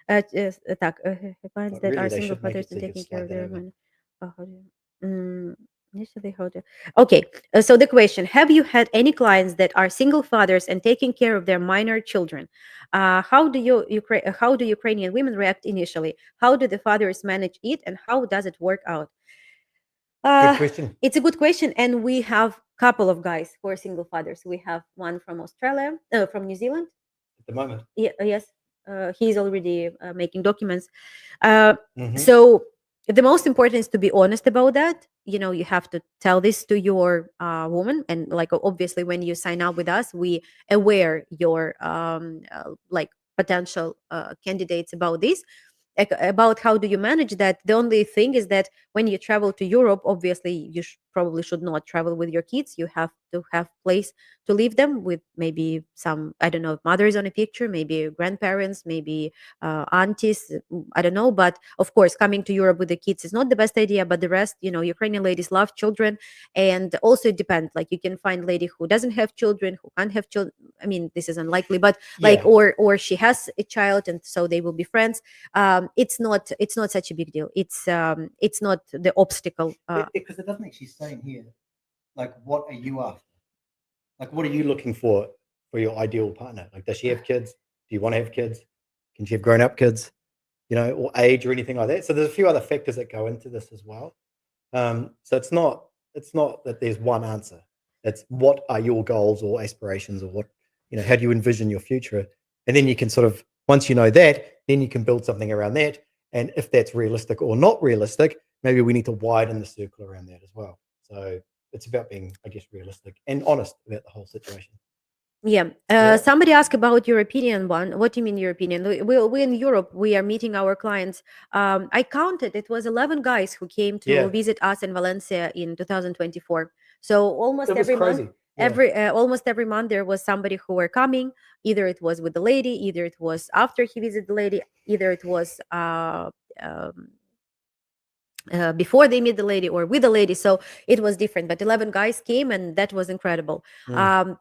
clients But that really, are they single should make fathers it so and you can taking care slide of that their over. money. Yesterday, how do? Okay, so the question: have you had any clients that are single fathers and taking care of their minor children? How do how do Ukrainian women react initially? How do the fathers manage it, and how does it work out? Good question. It's a good question, and we have couple of guys who are single fathers. We have one from Australia, from New Zealand. At the moment. Yeah, yes, he's already making documents. Uh, Mhm. so the most important is to be honest about that. You have to tell this to your woman, and, like, obviously when you sign up with us, we aware your like, potential candidates about this, about how do you manage that. The only thing is that when you travel to Europe, obviously you probably should not travel with your kids. You have to have place to leave them with, maybe some, I don't know, mothers on a picture, maybe grandparents, maybe aunties, I don't know. But of course, coming to Europe with the kids is not the best idea. But the rest, Ukrainian ladies love children. And also it depends, like you can find lady who doesn't have children, who can't have children. I mean, this is unlikely, but like, Yeah, or she has a child, and so they will be friends. It's not such a big deal. It's not the obstacle. because it doesn't actually say in here, like, what are you after? Like, what are you looking for your ideal partner? Like, does she have kids? Do you want to have kids? Can she have grown up kids? Or age or anything like that. So there's a few other factors that go into this as well. So it's not that there's one answer. It's what are your goals or aspirations, or how do you envision your future? And then you can sort of, once you know that, then you can build something around that. And if that's realistic or not realistic, maybe we need to widen the circle around that as well. So it's about being, I guess, realistic and honest about the whole situation. Yeah. Yeah. Somebody asked about your opinion one. What do you mean your opinion? We in Europe, we are meeting our clients. I counted, it was 11 guys who came to Yeah. visit us in Valencia in 2024. So almost It was every month, crazy. Yeah. almost every month there was somebody who were coming. Either it was with the lady, either it was after he visited the lady, either it was um, before they meet the lady or with the lady. So it was different, but 11 guys came, and that was incredible. Mm.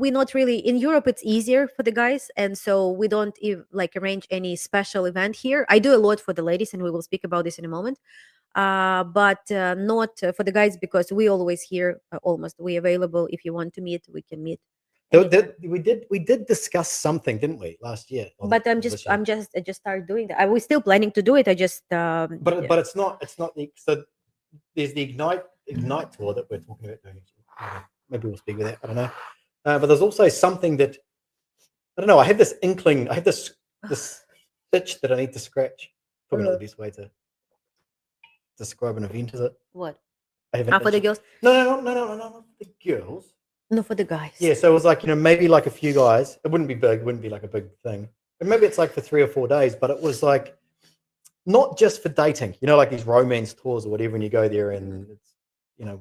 We're not really in Europe, it's easier for the guys, and so we don't like arrange any special event here. I do a lot for the ladies, and we will speak about this in a moment. But not for the guys, because we always here, almost we available. If you want to meet, we can meet anytime. We did discuss something, didn't we, last year? But This year. I just started doing that. I was still planning to do it. I just But it's not so there's the ignite tour that we're talking about doing. Maybe we'll speak with that. I don't know. But there's also something that I don't know. I have this inkling. I have this itch that I need to scratch. Probably not the best way to describe an event, is it? what? I have an For the itch. girls? No, not the girls. No, for the guys. Yeah, so it was like, maybe like a few guys. It wouldn't be big, it wouldn't be like a big thing. But maybe it's like for 3 or 4 days, but it was like not just for dating, like these romance tours or whatever, and you go there and it's,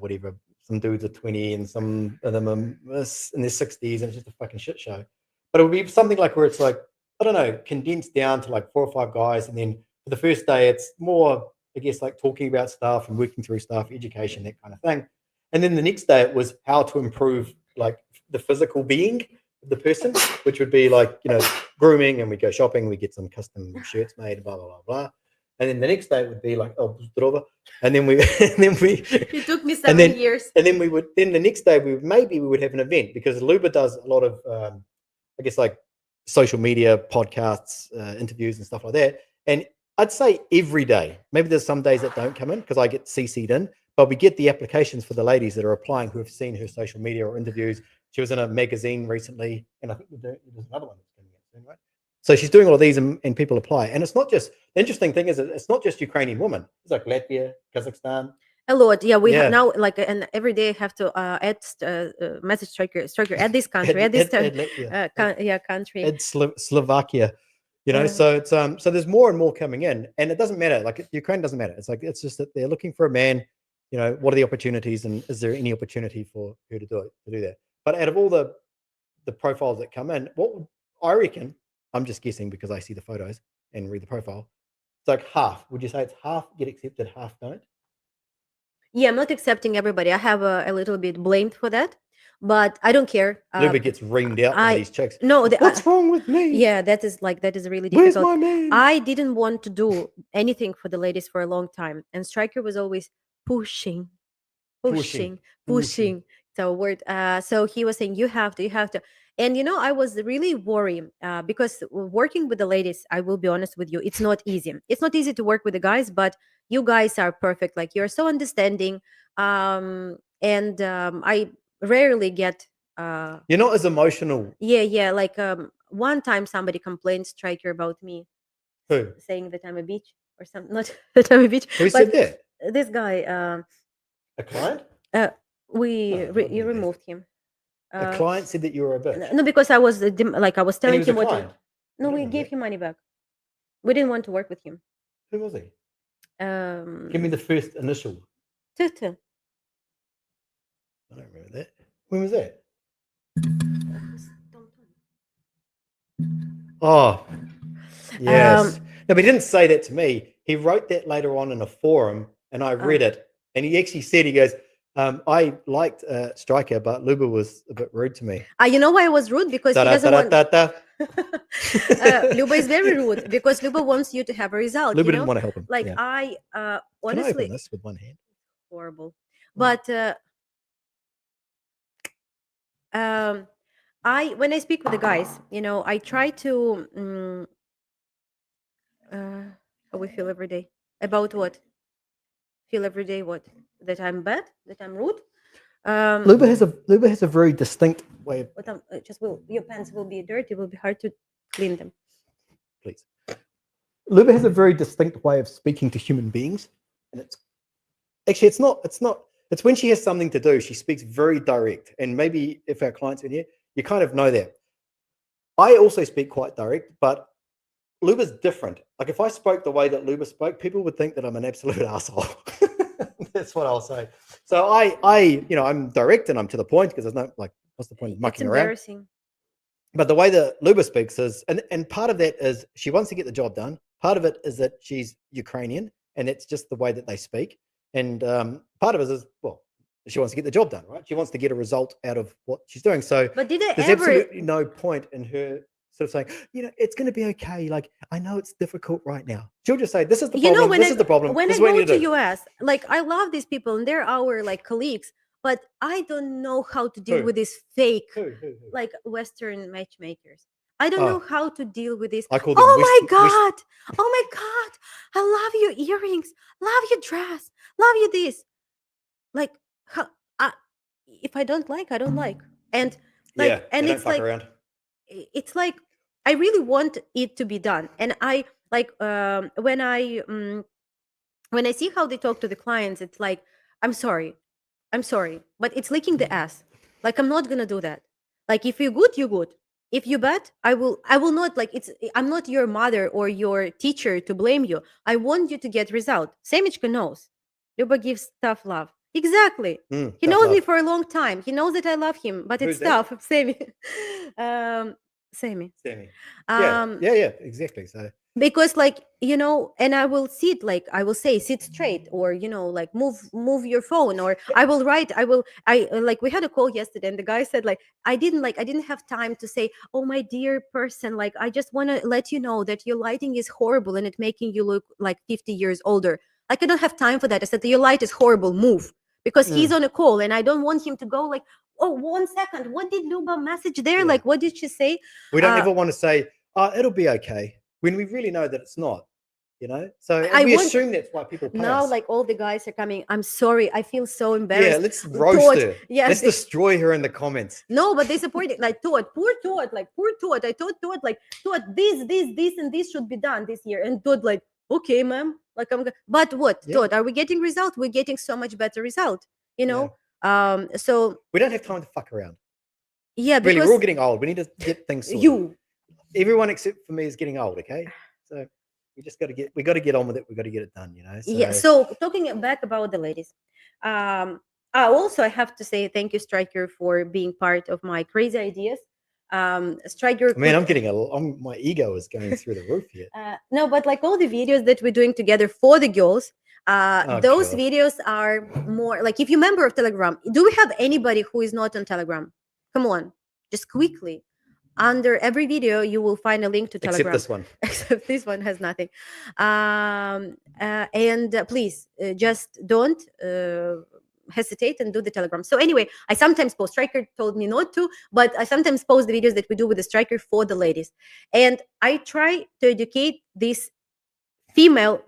whatever, some dudes are 20 and some of them are in their 60s, and it's just a fucking shit show. But it would be something like where it's like, I don't know, condensed down to like 4 or 5 guys. And then for the first day, it's more, I guess, like talking about stuff and working through stuff, education, that kind of thing. And then the next day it was how to improve like the physical being of the person, which would be like, grooming, and we go shopping, we get some custom shirts made, blah, blah, blah, blah. And then the next day would be like, oh, and then we, It took me 7 then- years. and then then the next day we would have an event, because Luba does a lot of, I guess, like social media podcasts, interviews and stuff like that. And I'd say every day, maybe there's some days that don't come in because I get CC'd in, but we get the applications for the ladies that are applying who have seen her social media or interviews. She was in a magazine recently, and I think there's another one that's coming out soon, right? So she's doing all of these, and people apply. And it's not just, the interesting thing is it's not just Ukrainian women. It's like Latvia, Kazakhstan. A lot. Yeah, we Yeah. have now, like, and every day I have to add message striker add this country, add this Latvia. country. Add Slovakia. Uh, So it's so there's more and more coming in, and it doesn't matter. Like Ukraine doesn't matter. It's just that they're looking for a man. What are the opportunities, and is there any opportunity for her to do that? But out of all the profiles that come in, what would, I reckon, I'm just guessing because I see the photos and read the profile, it's like half. Would you say it's half get accepted, half don't? yeah, I'm not accepting everybody. I have a little bit blamed for that, but I don't care. Luba gets reamed out by I- these chicks. No, What's wrong with me? yeah, that is really Where's difficult. my man? I didn't want to do anything for the ladies for a long time, and Striker was always pushing. Pushing. It's a word. So he was saying, you have to. And I was really worried because working with the ladies, I will be honest with you, it's not easy. It's not easy to work with the guys, but you guys are perfect. Like, you're so understanding. And I rarely get. You're not as emotional. Yeah. Like, one time somebody complained, Striker, about me, Who? saying that I'm a bitch or something. Not that I'm a bitch. Who but said that? This guy. A client? You removed him. A client said that you were a bitch. No, because I was like, I was And he telling was a him what. client. No, I we don't know gave that. him money back. We didn't want to work with him. Who was he? Give me the first initial. Tutu. I don't remember that. When was that? Tom. Oh, Um, yes. No, but he didn't say that to me. He wrote that later on in a forum, and I uh, read it. And he actually said, he goes, I liked Striker, but Luba was a bit rude to me. you know why I was rude? Because Da he da doesn't da da want. da da. Luba is very rude because Luba wants you to have a result. Luba didn't want to help him. Like Yeah. I Can I open honestly this with one hand? horrible, Oh. but um, I when I speak with the guys, I try to how we feel every day about what feel every day what that I'm bad, that I'm rude. Luba has a very distinct way of What just will your pants will be dirty, will be hard to clean them. please. Luba has a very distinct way of speaking to human beings, and it's actually it's when she has something to do, she speaks very direct. And maybe if our clients are in here, you kind of know that. I also speak quite direct, but Luba's different. Like if I spoke the way that Luba spoke, people would think that I'm an absolute asshole. That's what I'll say. So I'm direct and I'm to the point because there's no like, what's the point of It's mucking around? embarrassing. But the way that Luba speaks is, and part of that is she wants to get the job done. Part of it is that she's Ukrainian, and it's just the way that they speak. And part of it is, well, she wants to get the job done, right? She wants to get a result out of what she's doing. So But did I there's ever? absolutely no point in her sort of saying, it's going to be okay. Like, I know it's difficult right now. She'll just say, this is the problem. When This is the problem. when This I is what go you need to to do. US, like I love these people and they're our like colleagues, but I don't know how to deal Who? with this fake Who? like Western matchmakers. I don't know Oh, how to deal with this. I call them Oh West. my god! Oh my god! I love your earrings. Love your dress. Love you this. Like how, I, if I don't like, I don't like. And Yeah, they don't it's fuck like around. it's like I really want it to be done. And I like when I see how they talk to the clients, it's like, I'm sorry, but it's licking the ass. Like I'm not gonna do that. Like if you're good, you're good. If you bad, I will not like it's. I'm not your mother or your teacher to blame you. I want you to get result. Samichka knows. Luba gives tough love. Exactly. He Tough knows me love. for a long time. He knows that I love him, but it's Who's that? tough. Sammy. Sammy. Sammy. Yeah, Um, exactly. So because like and I will sit like I will say sit straight or like move your phone or I will write I like we had a call yesterday and the guy said like I didn't have time to say, oh my dear person, like I just want to let you know that your lighting is horrible and it's making you look like 50 years older. Like I don't have time for that. I said your light is horrible, move, because he's on a call and I don't want him to go like, oh 1 second, what did Luba message there, yeah, like what did she say? we don't uh ever want to say, "Oh, it'll be okay," when we really know that it's not. So and I we want assume that's why people pay now us. like all the guys are coming, I'm sorry, I feel so Yeah, embarrassed. let's roast Todd, her. yes, Let's destroy her in the comments. no, but they support it like Todd, poor Todd, like poor Todd. I told Todd like, Todd, this and this should be done this year, and Todd like, okay ma'am, like but what, Yeah, Todd, are we getting result? We're getting so much better result, yeah. so We don't have time to fuck around. yeah, Really, we're all because getting old. We need to get things sorted. you Everyone except for me is getting old. Okay, so we got to get on with it. We got to get it done. yeah, So so talking back about the ladies, also I have to say thank you, Striker, for being part of my crazy ideas. Striker man, could my ego is going through the roof here. no, but like all the videos that we're doing together for the girls, Oh those god. videos are more like if you're member of Telegram. Do we have anybody who is not on Telegram? Come on, just quickly. Under every video, you will find a link to Except Telegram. this one. Except this one has nothing. And please, just don't hesitate and do the Telegram. So anyway, I sometimes post. Striker told me not to, but I sometimes post the videos that we do with the Striker for the ladies, and I try to educate these female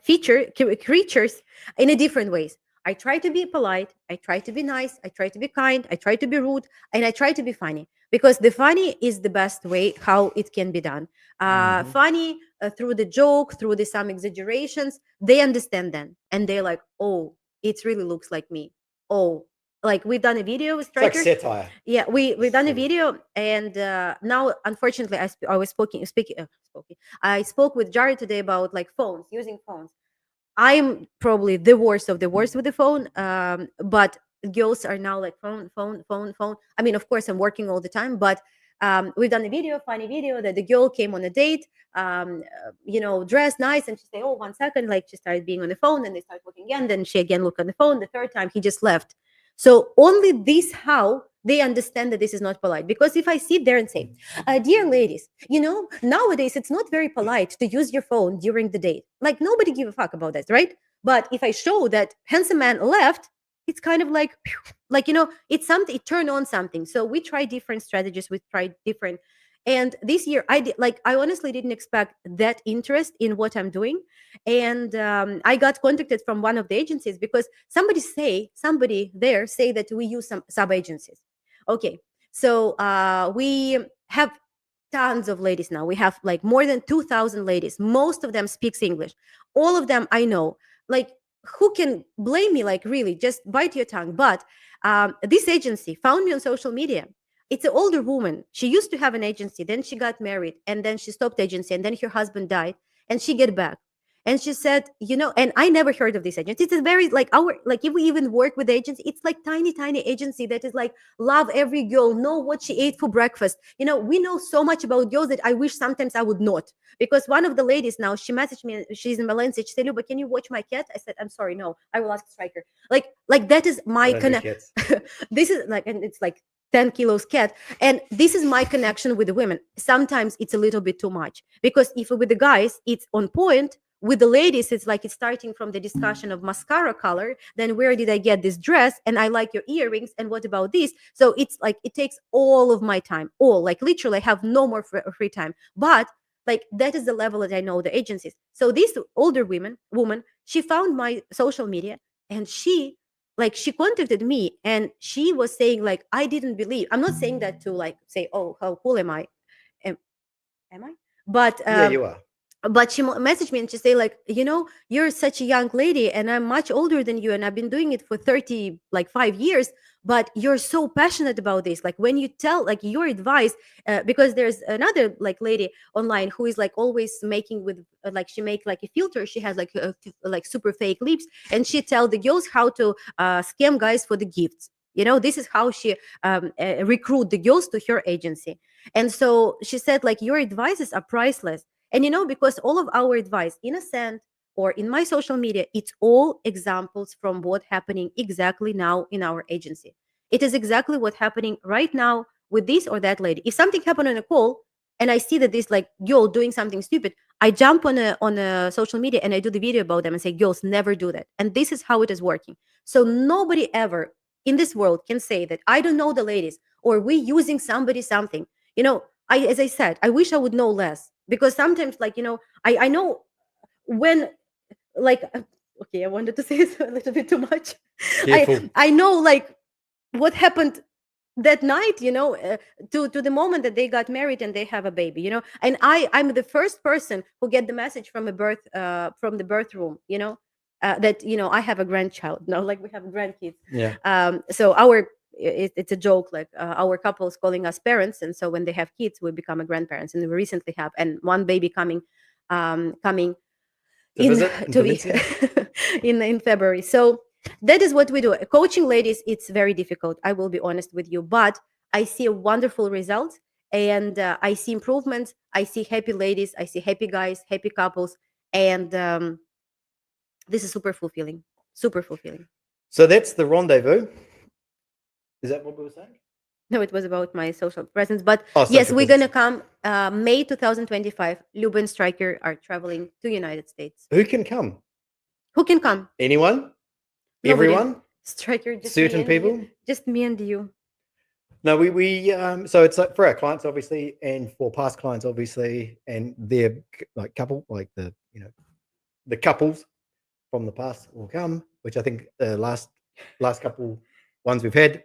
creatures in a different ways. I try to be polite, I try to be nice, I try to be kind, I try to be rude, and I try to be funny, because the funny is the best way how it can be done. Funny through the joke, through the some exaggerations, they understand then and they're like, oh, it really looks like me. Oh, like we've done a video with It's like Striker. satire. Yeah, we've done a video, and now unfortunately I was speaking. I spoke with Jared today about like phones, using phones. I'm probably the worst of the worst with the phone, but girls are now like phone, phone, phone, phone. I mean, of course, I'm working all the time, but we've done a video, funny video that the girl came on a date, dressed nice, and she said, "Oh, 1 second." Like she started being on the phone, and they start looking again. Then she again looked on the phone. The third time, he just left. So only this how they understand that this is not polite. Because if I sit there and say, dear ladies, nowadays it's not very polite to use your phone during the date. Like nobody give a fuck about that, right? But if I show that handsome man left, it's kind of like, phew, like, it's something, it turned on something. So we try different strategies. We tried different. And this year, I honestly didn't expect that interest in what I'm doing. And I got contacted from one of the agencies because somebody there say that we use some sub agencies. Okay, so we have tons of ladies now. We have like more than 2,000 ladies. Most of them speaks English. All of them I know. Like, who can blame me? Like, really, just bite your tongue. But this agency found me on social media. It's an older woman. She used to have an agency. Then she got married, and then she stopped agency, and then her husband died, and she get back. And she said, and I never heard of this agency. It's a very like if we even work with agency, it's like tiny agency that is like love every girl, know what she ate for breakfast. We know so much about girls that I wish sometimes I would not. Because one of the ladies now, she messaged me, she's in Valencia. She said, "Luba, can you watch my cat?" I said, "I'm sorry, no. I will ask Striker." Like that is I my don't do cats. this is like, and it's like 10 kilos cat. And this is my connection with the women. Sometimes it's a little bit too much, because if with the guys, it's on point. With the ladies, it's like it's starting from the discussion of mascara color, then where did I get this dress, and I like your earrings, and what about this? So it's like it takes all of my time, all, like literally I have no more free time. But like that is the level that I know the agencies. So this older woman, she found my social media, and she contacted me, and she was saying like, I didn't believe. I'm not saying that to like say, oh, how cool am I? Am I? But Yeah, you are. she messaged me, and she say like, you're such a young lady, and I'm much older than you, and I've been doing it for 30 like 5 years, but you're so passionate about this. Like when you tell like your advice, because there's another like lady online who is like always making with like she make like a filter. She has like like super fake lips, and she tell the girls how to scam guys for the gifts. This is how she recruit the girls to her agency. And so she said like, your advices are priceless. And because all of our advice in Ascent or in my social media, it's all examples from what happening exactly now in our agency. It is exactly what happening right now with this or that lady. If something happened on a call and I see that this like girl doing something stupid, I jump on a social media and I do the video about them and say, girls, never do that. And this is how it is working. So nobody ever in this world can say that I don't know the ladies or we using somebody something. As I said, I wish I would know less, because sometimes like I know when like okay, I wanted to say it a little bit too much. Careful. I know like what happened that night, to the moment that they got married and they have a baby, and I'm the first person who get the message from from the birth room, that I have a grandchild. No, like we have grandkids. Yeah. So it's a joke, like our couples calling us parents, and so when they have kids we become a grandparents, and we recently have and one baby coming coming To in visit in to be Valencia? in February. So that is what we do. Coaching ladies, it's very difficult, I will be honest with you, but I see a wonderful result, and I see improvements. I see happy ladies, I see happy guys, happy couples, and this is super fulfilling, super fulfilling. So that's the rendezvous. Is that what we were saying? No, it was about my social presence, but Oh, yes, social we're business. gonna come May 2025. Luba and Striker are traveling to United States. Who can come? Who can come? Anyone? Nobody. Everyone? Striker, just Certain me and you. people? Just me and you. No, we so it's like for our clients obviously, and for past clients obviously, and their like couple, like the couples from the past will come, which I think the last couple ones we've had,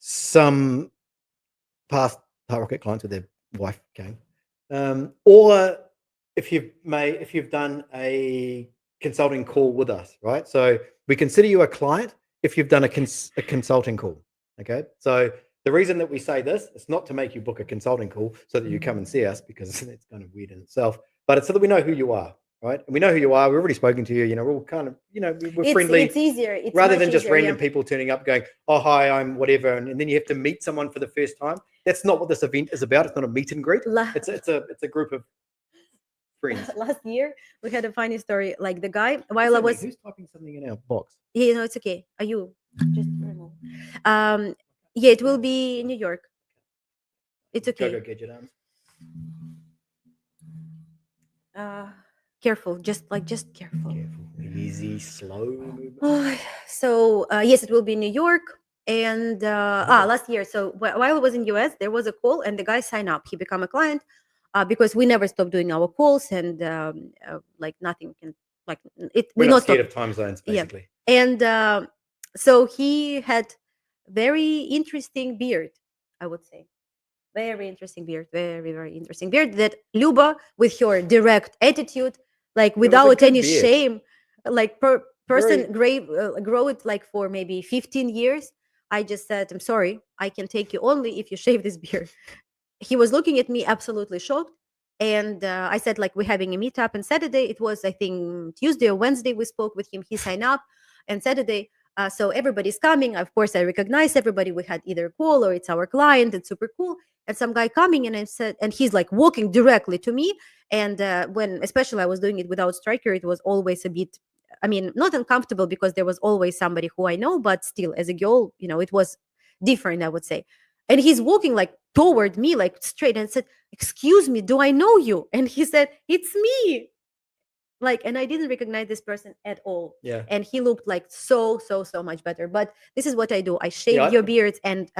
some past Heart Rocket clients with their wife came, or if you've done a consulting call with us, right? So we consider you a client if you've done a consulting call. Okay, so the reason that we say this, it's not to make you book a consulting call so that you come and see us, because it's kind of weird in itself, but it's so that we know who you are. right? And we know who you are. We've already spoken to you. We're all kind of, we're It's friendly, easier. It's rather much than just easier. random Yeah. people turning up going, oh, hi, I'm whatever. And then you have to meet someone for the first time. That's not what this event is about. It's not a meet and greet. La- It's a group of friends. Last year we had a funny story. Like the guy, while I Excuse me, was, who's typing something in our box? it's okay. Are you just remove? Um, yeah, it will be in New York. It's Go okay. gadget arms. Uh, Careful. Just careful. Careful, easy, slow movement. So yes, it will be in New York. And last year, so while I was in US, there was a call, and the guy signed up. He became a client because we never stopped doing our calls, and like nothing can like it. We're We not not scared stop. of time zones, Yeah, basically. and so he had very interesting beard, I would say. Very interesting beard, very, very interesting beard. That Luba, with her direct attitude, like It was a without good any beard. shame, like Very. person grow it like for maybe 15 years. I just said, I'm sorry, I can take you only if you shave this beard. He was looking at me absolutely shocked. And I said, like, we're having a meetup on Saturday. It was, I think, Tuesday or Wednesday. We spoke with him. He signed up, and Saturday. So everybody's coming. Of course, I recognize everybody. We had either a call or it's our client. It's super cool. And some guy coming, and I said, and he's like walking directly to me. And when, especially, I was doing it without striker, it was always a bit. I mean, not uncomfortable because there was always somebody who I know, but still, as a girl, it was different, I would say. And he's walking like toward me, like straight, and said, "Excuse me, do I know you?" And he said, "It's me." Like, and I didn't recognize this person at all. Yeah. And he looked like so much better. But this is what I do: I shave Yeah. your beards and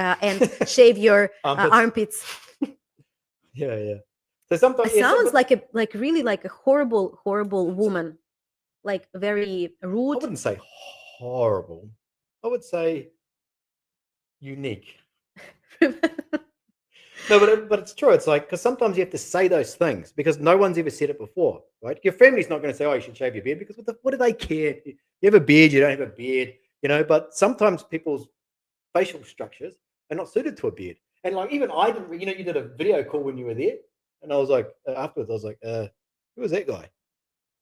shave your Armpits. armpits. Yeah, yeah. So sometimes, It sounds like a like really like a horrible woman, like very I rude. wouldn't say horrible. I would say unique. No, but it's true. It's like, because sometimes you have to say those things because no one's ever said it before, right? Your family's not going to say, "Oh, you should shave your beard," because what do they care? You have a beard, you don't have a beard, But sometimes people's facial structures are not suited to a beard, and like even I didn't. You did a video call when you were there, and I was like, afterwards, I was like, "Who was that guy?"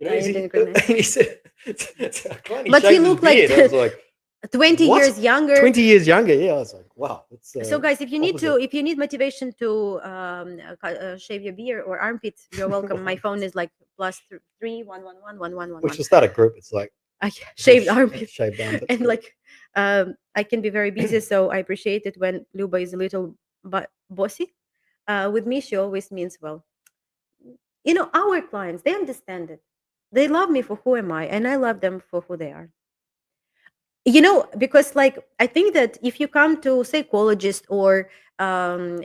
I didn't recognize. And he said, "He But he shaved his looked like beard." I was like, 20 "What? years younger. 20 years younger?" Yeah, I was like, "Wow, that's So guys, if you need opposite." if you need motivation to shave your beard or armpits, you're welcome. My phone is like plus 3 1 1 1 1 1 1 We 1. should start a group. It's like Shaved armpits. shaved armpits And group. like I can be very busy, so I appreciate it when Luba is a little bossy. With me, she always means well. Our clients, they understand it. They love me for who am I, and I love them for who they are. Because like I think that if you come to psychologist or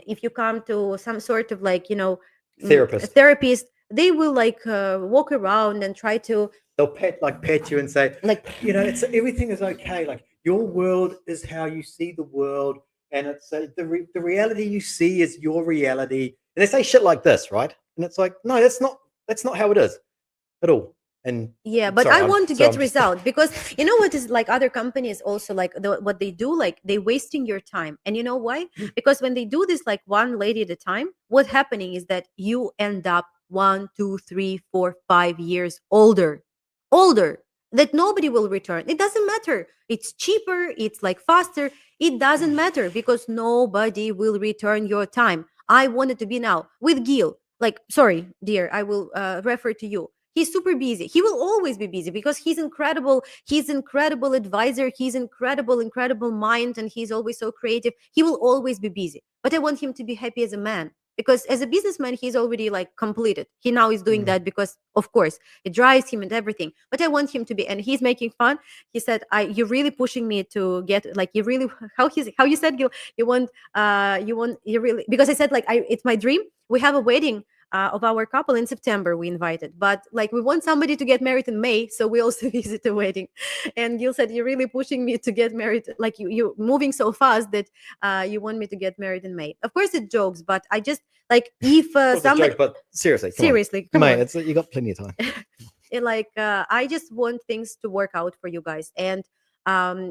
if you come to some sort of like a Therapist. therapist, they will like walk around and try to They'll pet you and say, like it's everything is okay. Like your world is how you see the world, and it's the reality you see is your reality. And they say shit like this, right? And it's like, no, that's not how it is at all. And yeah, but sorry, I want to I'm get just result because you know what is like other companies also like what they do, like they wasting your time. And you know why? Because when they do this like one lady at a time, what happening is that you end up 1 2 3 4 5 years older, that nobody will return. It doesn't matter, it's cheaper, it's like faster, it doesn't matter because nobody will return your time. I wanted to be now with Gil, like, sorry dear, I will refer to you. He's super busy. He will always be busy because he's incredible. He's incredible advisor. He's incredible mind, and he's always so creative. He will always be busy. But I want him to be happy as a man because as a businessman, he's already like completed. He now is doing that because, of course, it drives him and everything. But I want him to be, and he's making fun. He said, "You're really pushing me to get like you really how you said you really because I said like it's my dream. We have a wedding of our couple in September we invited, but like we want somebody to get married in May, so we also visit the wedding." And Gil said, "You're really pushing me to get married, like you moving so fast that you want me to get married in May." Of course, it jokes, but I just like if it was a somebody joke, but seriously, come mate, on, you got plenty of time. like I just want things to work out for you guys, and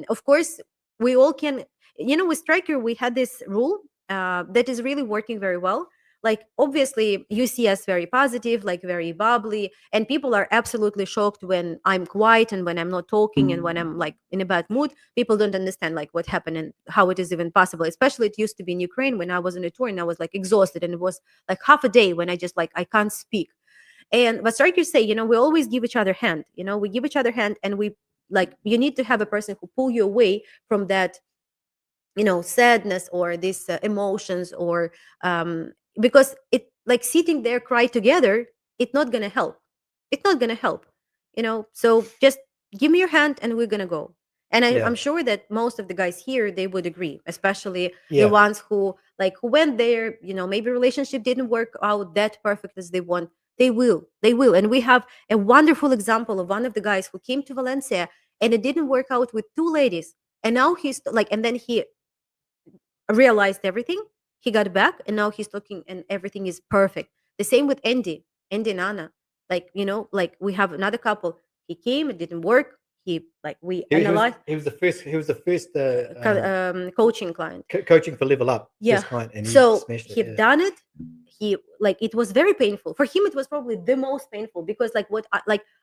of course we all can. With Striker, we had this rule that is really working very well. like obviously you see us very positive, like very bubbly, and people are absolutely shocked when I'm quiet and when I'm not talking and when I'm like in a bad mood. People don't understand like what happened and how it is even possible. Especially it used to be in Ukraine when I was on a tour and I was like exhausted, and it was like half a day when I just like I can't speak. And but strikers say, we always give each other hand. We give each other hand, and we like you need to have a person who pull you away from that, sadness or these emotions, or because it like sitting there cry together, it's not gonna help. It's not gonna help. So just give me your hand and we're gonna go. And I'm Yeah. sure that most of the guys here, they would agree, especially the Yeah. ones who went there, maybe relationship didn't work out that perfect as they want. They will, and we have a wonderful example of one of the guys who came to Valencia, and it didn't work out with two ladies, and now he's like, and then he realized everything. He got back and now he's looking and everything is perfect. The same with Andy and Anna. Like, like we have another couple. He came, it didn't work. He like we analyzed He was the first coaching client. coaching for Level Up, Yeah. first client, and he So smashed it. he Yeah. done it. He like it was very painful for him. It was probably the most painful because like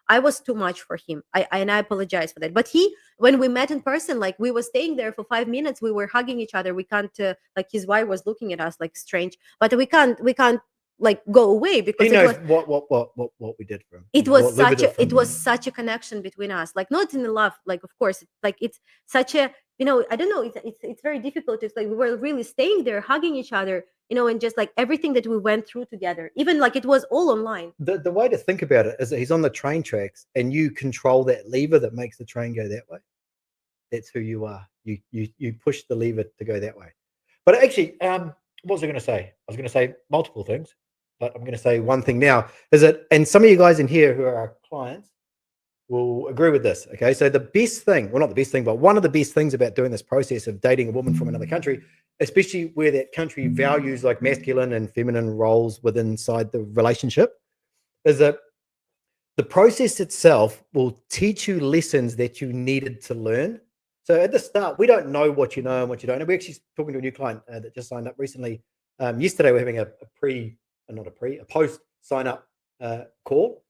I was too much for him. And I apologize for that. But when we met in person, like we were staying there for 5 minutes, we were hugging each other. We can't like his wife was looking at us like strange, but we can't like go away He because it knows was what we did for him. it was What Liver such did a for it him. was such a connection between us, like not in love, like of course like it's such a, I don't know, it's very difficult. It's like we were really staying there hugging each other, and just like everything that we went through together, even like it was all online. The way to think about it is that he's on the train tracks and you control that lever that makes the train go that way. That's who you are. You push the lever to go that way. But actually, what was I going to say? I was going to say multiple things, but I'm going to say one thing now. Is that, and some of you guys in here who are our clients will agree with this. Okay, so the best thing, well, not the best thing, but one of the best things about doing this process of dating a woman from another country, especially where that country values like masculine and feminine roles within inside the relationship, is that the process itself will teach you lessons that you needed to learn. So at the start, we don't know what you know and what you don't know. We're actually talking to a new client that just signed up recently. Yesterday, we're having a post sign up call,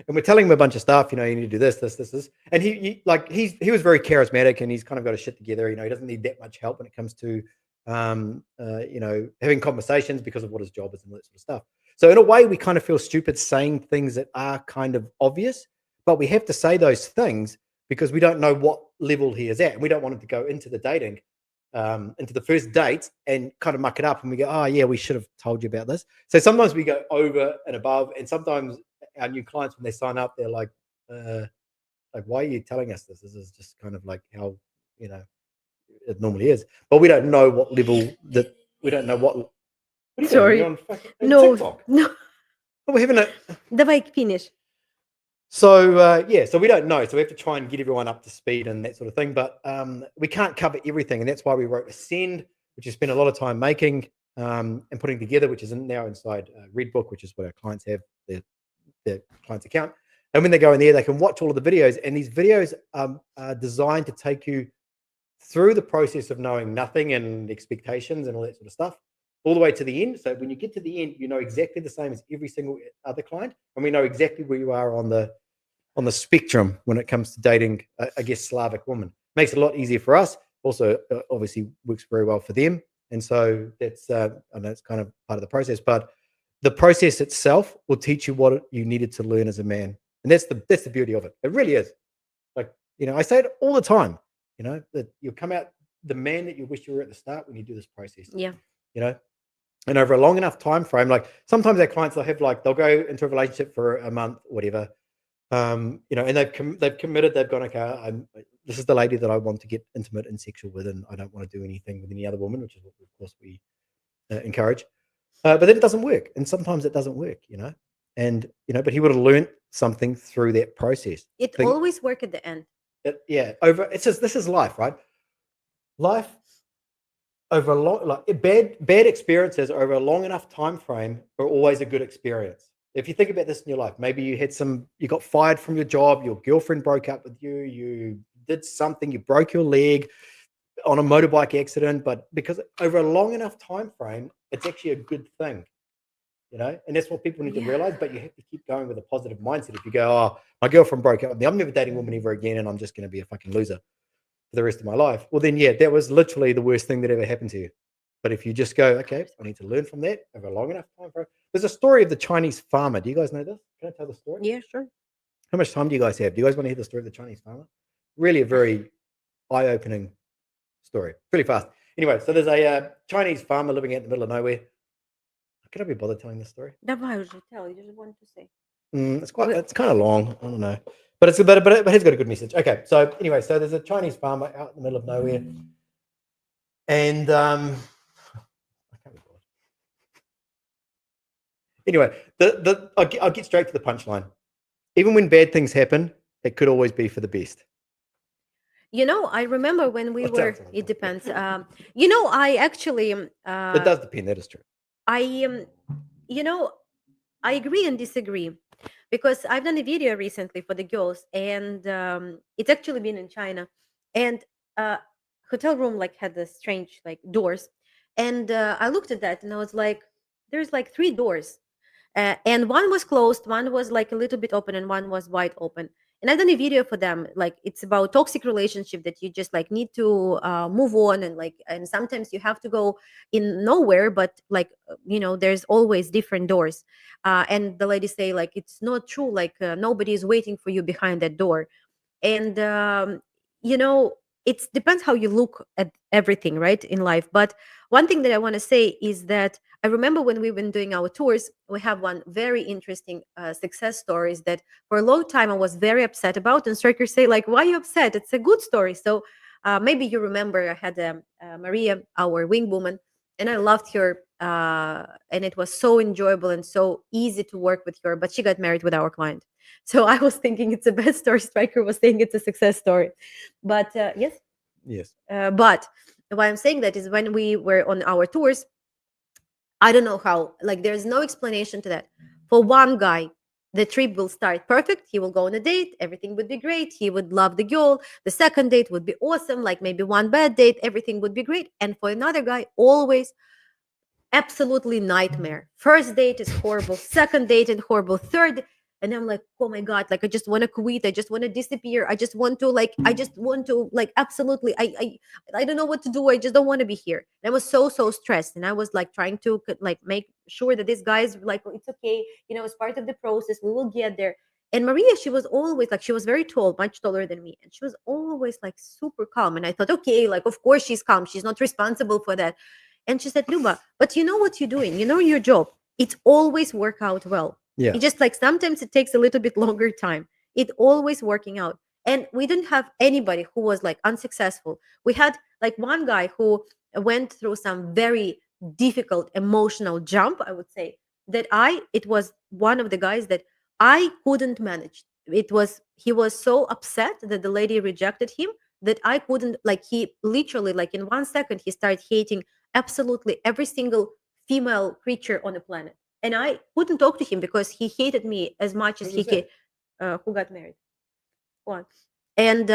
and we're telling him a bunch of stuff. You need to do this, this, this, this. And he was very charismatic, and he's kind of got his shit together. He doesn't need that much help when it comes to having conversations because of what his job is and all that sort of stuff. So in a way, we kind of feel stupid saying things that are kind of obvious, but we have to say those things because we don't know what level he is at. And we don't want him to go into the dating, into the first date and kind of muck it up. And we go, oh yeah, we should have told you about this. So sometimes we go over and above. And sometimes our new clients, when they sign up, they're like, why are you telling us this? This is just kind of like how, it normally is. But we don't know what level that, we don't know what are you doing? Sorry. You're on fucking No, TikTok. no. Oh, we're having a. Давай finish. So so we don't know. So we have to try and get everyone up to speed and that sort of thing. But we can't cover everything, and that's why we wrote Ascend, which we spent a lot of time making and putting together, which is now inside Redbook, which is what our clients have their client's account. And when they go in there, they can watch all of the videos, and these videos are designed to take you through the process of knowing nothing and expectations and all that sort of stuff, all the way to the end. So when you get to the end, you know exactly the same as every single other client, and we know exactly where you are on the spectrum when it comes to dating, I guess, Slavic women. Makes it a lot easier for us. Also, obviously, works very well for them. And so that's I know it's kind of part of the process, but the process itself will teach you what you needed to learn as a man, and that's the beauty of it. It really is. Like I say it all the time. That you'll come out the man that you wish you were at the start when you do this process. Yeah. And over a long enough time frame, like sometimes our clients they'll go into a relationship for a month, whatever, and they've committed. They've gone, okay, this is the lady that I want to get intimate and sexual with, and I don't want to do anything with any other woman, which is what, of course, we encourage. But then it doesn't work, and sometimes it doesn't work, and but he would have learned something through that process. It always work at the end. This is life, right? Life over a long, like bad experiences over a long enough time frame are always a good experience. If you think about this in your life, maybe you got fired from your job, your girlfriend broke up with you, you did something, you broke your leg on a motorbike accident, but because over a long enough time frame, it's actually a good thing. And that's what people need to Yeah. realize. But you have to keep going with a positive mindset. If you go, oh, my girlfriend broke up with me, I'm never dating a woman ever again, and I'm just going to be a fucking loser for the rest of my life. Well, then, yeah, that was literally the worst thing that ever happened to you. But if you just go, okay, I need to learn from that over a long enough time frame. There's a story of the Chinese farmer. Do you guys know this? Can I tell the story? Yeah, sure. How much time do you guys have? Do you guys want to hear the story of the Chinese farmer? Really a very eye-opening story. Pretty fast. Anyway, so there's a Chinese farmer living out in the middle of nowhere. Can I be bothered telling this story? Давай уже tell. You just want to say. It's kind of long. I don't know, but it's but it's got a good message. Okay, so anyway, so there's a Chinese farmer out in the middle of nowhere, and I can't be bothered. Anyway, I'll get straight to the punchline. Even when bad things happen, it could always be for the best. I remember when we What's were. that? It depends. I actually. It does depend. That is true. I I agree and disagree because I've done a video recently for the girls, and it's actually been in China, and hotel room like had the strange like doors, and I looked at that and I was like, there's like three doors, and one was closed, one was like a little bit open, and one was wide open. And I've done a video for them, like it's about toxic relationship that you just like need to move on, and like, and sometimes you have to go in nowhere, but like there's always different doors. And the lady say like it's not true, like nobody is waiting for you behind that door. And you know it depends how you look at everything, right, in life. But one thing that I want to say is that I remember when we've been doing our tours, we have one very interesting success stories that for a long time I was very upset about, and strikers say like, why are you upset? It's a good story. So maybe you remember I had Maria, our wing woman, and I loved her, and it was so enjoyable and so easy to work with her, but she got married with our client. So I was thinking it's a bad story. Striker was saying it's a success story. But yes. Yes. But why I'm saying that is when we were on our tours, I don't know how, like, there's no explanation to that. For one guy, the trip will start perfect. He will go on a date. Everything would be great. He would love the girl. The second date would be awesome. Like maybe one bad date, everything would be great. And for another guy, always absolutely nightmare. First date is horrible, second date is horrible, third, and I'm like, oh my god, like I just want to quit, I just want to disappear, I just want to like absolutely, I don't know what to do, I just don't want to be here. And I was so stressed, and I was like trying to like make sure that this guy's like, it's okay, it's part of the process, we will get there. And Maria, she was always like, she was very tall, much taller than me, and she was always like super calm. And I thought, okay, like of course she's calm, she's not responsible for that. And she said, Luba, but you know what you're doing, you know your job. It always work out well. Yeah. It just like sometimes it takes a little bit longer time. It always working out. And we didn't have anybody who was like unsuccessful. We had like one guy who went through some very difficult emotional jump, I would say, that it was one of the guys that I couldn't manage. He was so upset that the lady rejected him that I couldn't, like, he literally like in 1 second he started hating absolutely every single female creature on the planet. And I couldn't talk to him because he hated me as much as Who he was that? who got married. One. And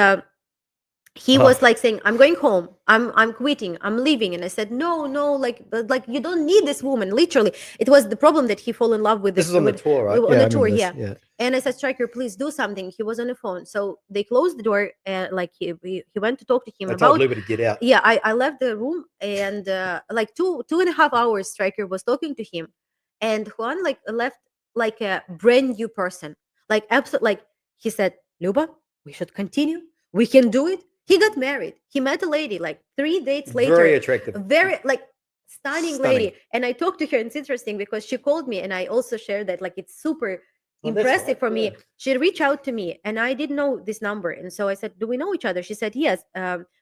he Oh, was like saying, I'm going home, I'm quitting, I'm leaving. And I said, no, like you don't need this woman. Literally, it was the problem that he fell in love with this this is on the tour, right? on Yeah, I the tour, remember this. yeah. Yeah. And I said, Striker, please do something. He was on the phone, so they closed the door. Like he went to talk to him I told about. Luba to get out. Yeah, I left the room, and like 2.5 hours Striker was talking to him, and Juan like left like a brand new person, like absolute, like he said, Luba, we should continue, we can do it. He got married, he met a lady like 3 dates later, Very attractive. very like stunning Stunning. lady. And I talked to her, and it's interesting because she called me, and I also shared that like it's super Oh, that's impressive right, for me. yeah. She reached out to me, and I didn't know this number, and so I said, do we know each other? She said yes,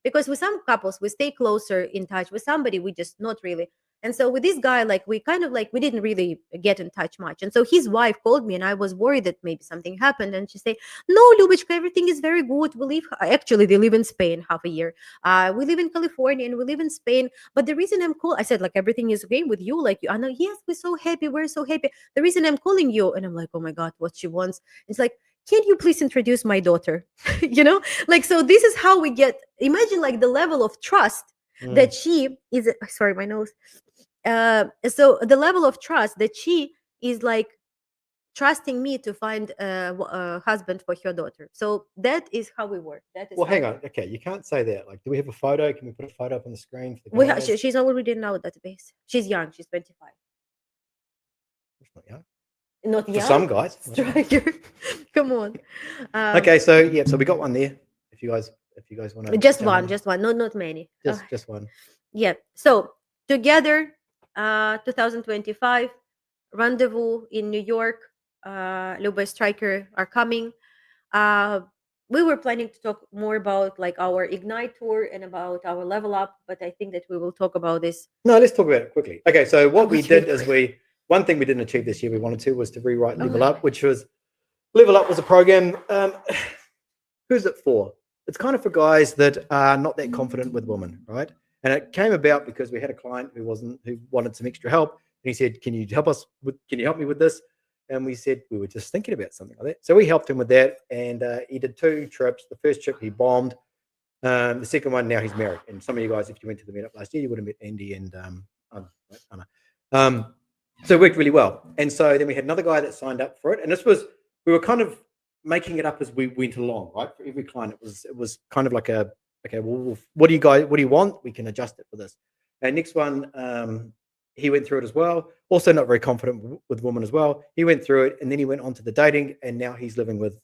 because with some couples we stay closer in touch, with somebody we just not really. And so with this guy, like we kind of like we didn't really get in touch much. And so his wife called me, and I was worried that maybe something happened. And she said, no, Lubichka, everything is very good. We live, actually they live in Spain half a year. We live in California and we live in Spain. But the reason I'm cool, I said, like, everything is okay with you, like, I know, yes, we're so happy, we're so happy. The reason I'm calling you, and I'm like, oh my god, what she wants. It's like, can you please introduce my daughter? Like, so this is how we get, imagine like the level of trust that she is, sorry, my nose. So the level of trust that she is like trusting me to find a husband for her daughter. So that is how we work. That is Well, how hang on. Okay, you can't say that. Like, do we have a photo? Can we put a photo up on the screen for the guys? she's already in our database. She's young. She's 25. It's not young. Not For some young. guys. Striker. Come on. Okay, so yeah, so we got one there. If you guys want to Just jump one. in, Just one. Not many. just one. Yeah. So together, 2025 rendezvous in New York. Luba Striker are coming. Uh, we were planning to talk more about like our Ignite tour and about our level up, but I think that we will talk about this. No, let's talk about it quickly. Okay, so what we About really did is one thing we didn't achieve this year we wanted to was to rewrite Oh, Level Up, which was Level Up was a program. Who's it for? It's kind of for guys that are not that confident with women, right? And it came about because we had a client who wanted some extra help, and he said, "Can you help us? Can you help me with this?" And we said we were just thinking about something like that. So we helped him with that, and he did 2 trips. The first trip he bombed. The second one, now he's married. And some of you guys, if you went to the meetup last year, you would have met Andy and Anna. So it worked really well. And so then we had another guy that signed up for it, and we were kind of making it up as we went along, right? For every client, it was kind of like okay, well, what do you want? We can adjust it for this. And next one, he went through it as well. Also not very confident with women as well. He went through it, and then he went on to the dating, and now he's living with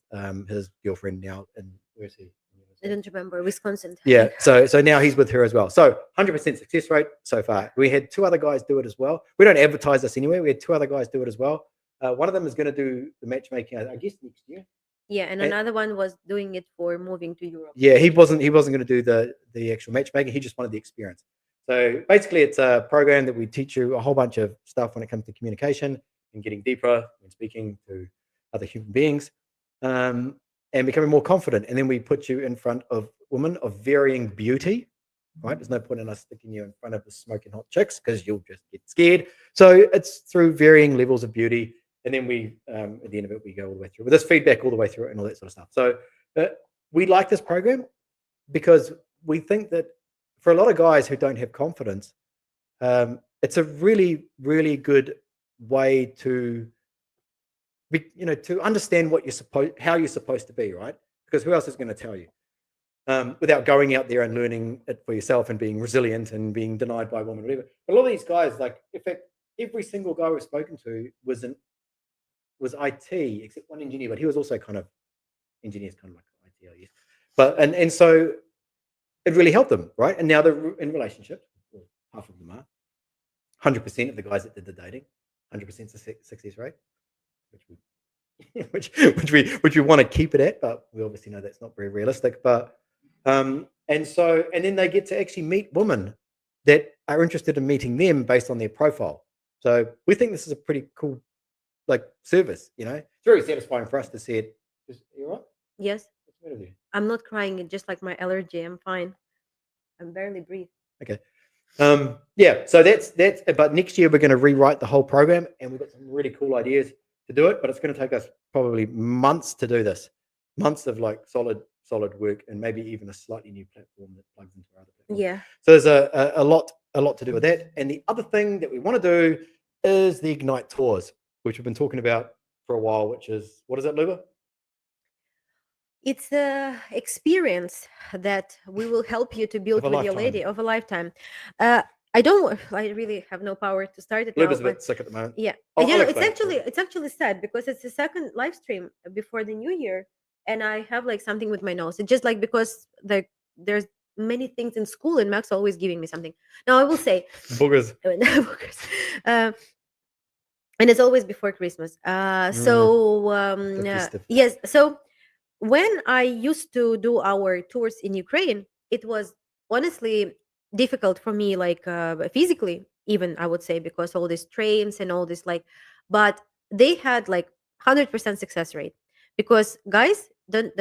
his girlfriend now. And where's he? I don't remember. Wisconsin. I Yeah. think. So now he's with her as well. So 100% success rate so far. We had 2 other guys do it as well. We don't advertise this anywhere. We had 2 other guys do it as well. One of them is going to do the matchmaking, I guess, next year. Yeah, and another one was doing it for moving to Europe. Yeah, he wasn't going to do the actual matchmaking. He just wanted the experience. So basically, it's a program that we teach you a whole bunch of stuff when it comes to communication and getting deeper when speaking to other human beings, and becoming more confident. And then we put you in front of women of varying beauty. Right? There's no point in us sticking you in front of the smoking hot chicks because you'll just get scared. So it's through varying levels of beauty. And then we, at the end of it, we go all the way through with this feedback all the way through it and all that sort of stuff. So we like this program because we think that for a lot of guys who don't have confidence, it's a really, really good way to to understand how you're supposed to be, right? Because who else is going to tell you? Without going out there and learning it for yourself and being resilient and being denied by a woman, whatever. But a lot of these guys, like, in fact, every single guy we've spoken to was IT, except one engineer, but he was also kind of engineers, kind of like IT, I guess. But and so it really helped them, right? And now they're in relationships. Well, half of them are. 100% of the guys that did the dating, 100% success rate, which we which we want to keep it at, but we obviously know that's not very realistic. But and then they get to actually meet women that are interested in meeting them based on their profile. So we think this is a pretty cool service. It's very satisfying for us to see it. You all right? Yes. What's the matter with you? I'm not crying. It's just like my allergy. I'm fine. I'm barely breathe. Okay. Yeah. So that's. But next year we're going to rewrite the whole program, and we've got some really cool ideas to do it. But it's going to take us probably months to do this. Months of solid work, and maybe even a slightly new platform that plugs into our other platform. Yeah. So there's a lot to do with that. And the other thing that we want to do is the Ignite tours, which we've been talking about for a while. Which is, what is it, Luba? It's the experience that we will help you to build with your lady of a lifetime. I don't. I really have no power to start it now. Luba's a bit sick at the moment. Yeah, it's actually sad because it's the second live stream before the new year, and I have like something with my nose. It's just like because there's many things in school, and Max always giving me something. Now I will say boogers. Boogers. And it's always before Christmas. Yes. So when I used to do our tours in Ukraine, it was honestly difficult for me, like physically, even I would say, because all these trains and all this, but they had like 100% success rate because guys don't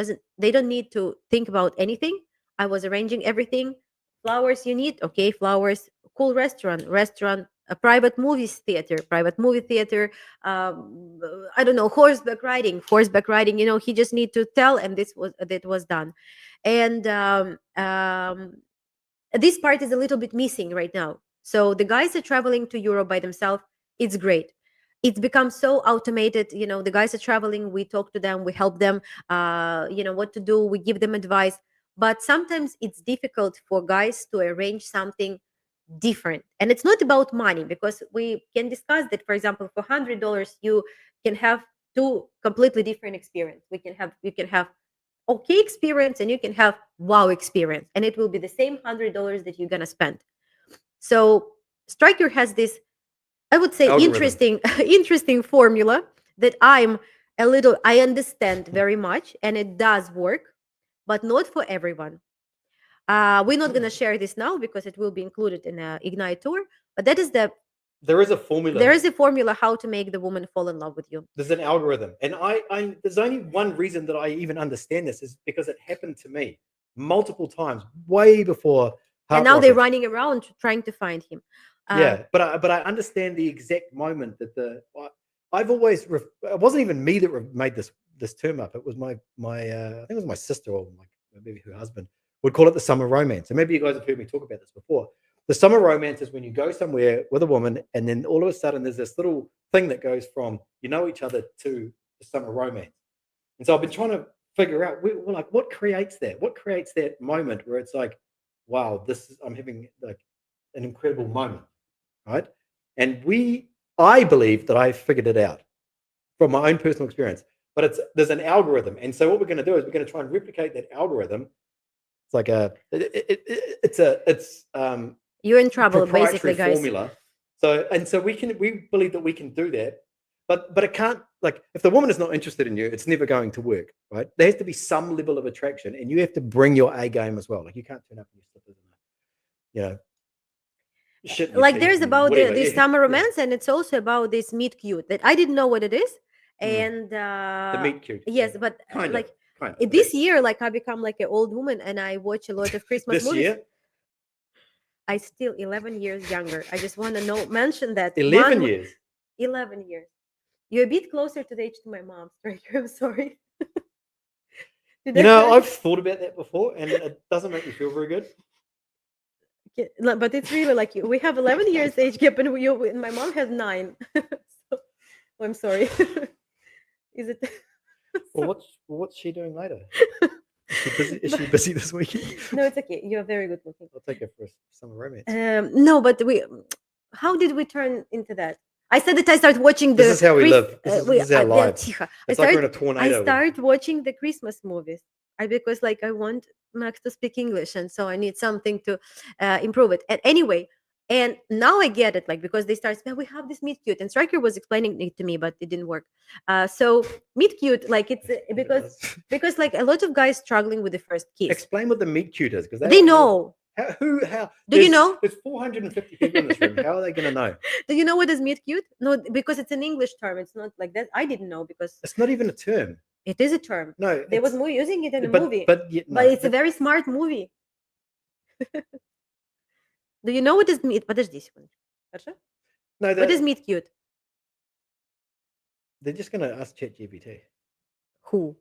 need to think about anything. I was arranging everything. Flowers you need, okay, flowers. Cool restaurant, a private movie theater, I don't know, horseback riding, he just need to tell, and that was done. And this part is a little bit missing right now. So the guys are traveling to Europe by themselves. It's great. it's become so automated. The guys are traveling, we talk to them, we help them, what to do, we give them advice. But sometimes it's difficult for guys to arrange something different, and it's not about money, because we can discuss that. For example, for $100 you can have two completely different experience. You can have okay experience, and you can have wow experience, and it will be the same $100 that you're gonna spend. So Striker has this, I would say, Algorithm. interesting formula that I understand very much, and it does work, but not for everyone. We're not gonna share this now because it will be included in a Ignite tour. But There is a formula. there is a formula how to make the woman fall in love with you. There's an algorithm, and there's only one reason that I even understand this is because it happened to me multiple times, way before. And now they're running around trying to find him. Yeah, but I understand the exact moment that I've always it wasn't even me that made this term up. It was my I think it was my sister, or maybe her husband would call it the summer romance. And maybe you guys have heard me talk about this before. The summer romance is when you go somewhere with a woman, and then all of a sudden there's this little thing that goes from you know each other to the summer romance. And so I've been trying to figure out, we're like, what creates that? What creates that moment where it's like, wow, I'm having like an incredible moment, right? And I believe that I figured it out from my own personal experience. But there's an algorithm, and so what we're going to do is we're going to try and replicate that algorithm. It's like you're in trouble, proprietary basically, guys. formula. So we believe that we can do that, but it can't, like, if the woman is not interested in you, it's never going to work, right? There has to be some level of attraction, and you have to bring your A game as well. Like, you can't turn up in your slippers and shit. Like, there's about this summer romance, and it's also about this meet cute that I didn't know what it is. And the meet cute. Yes, but kind of. This year, like, I become like an old woman, and I watch a lot of Christmas movies. Year? I still 11 years younger. I just want to mention that 11 years. 11 years. You're a bit closer to the age to my mom, Striker. I'm sorry. I've thought about that before, and it doesn't make me feel very good. But it's really like we have 11 years age gap, and my mom has 9. So, I'm sorry. Is it? Well, what's she doing later? Is she busy this weekend? No, it's okay. You're very good looking. I'll take her for summer romance. No, but how did we turn into that? I said that I started watching This is how we live. This is our lives. It's like we're in a tornado. I started watching the Christmas movies. Because like I want Max to speak English, and so I need something to improve it. And anyway, and now I get it, like, because they start saying, we have this meet cute, and Striker was explaining it to me, but it didn't work. So meet cute, like, it's because like a lot of guys struggling with the first kiss. Explain what the meet cute is, because they know. How? Do you know? There's 450 people in this room. How are they going to know? Do you know what is meet cute? No, because it's an English term. It's not like that. I didn't know because it's not even a term. It is a term. No, they was using it in a movie. But it's a very smart movie. Do you know what is meet? Подожди секунду. Хорошо? No, what is meet cute? They're just going to ask ChatGPT. Who?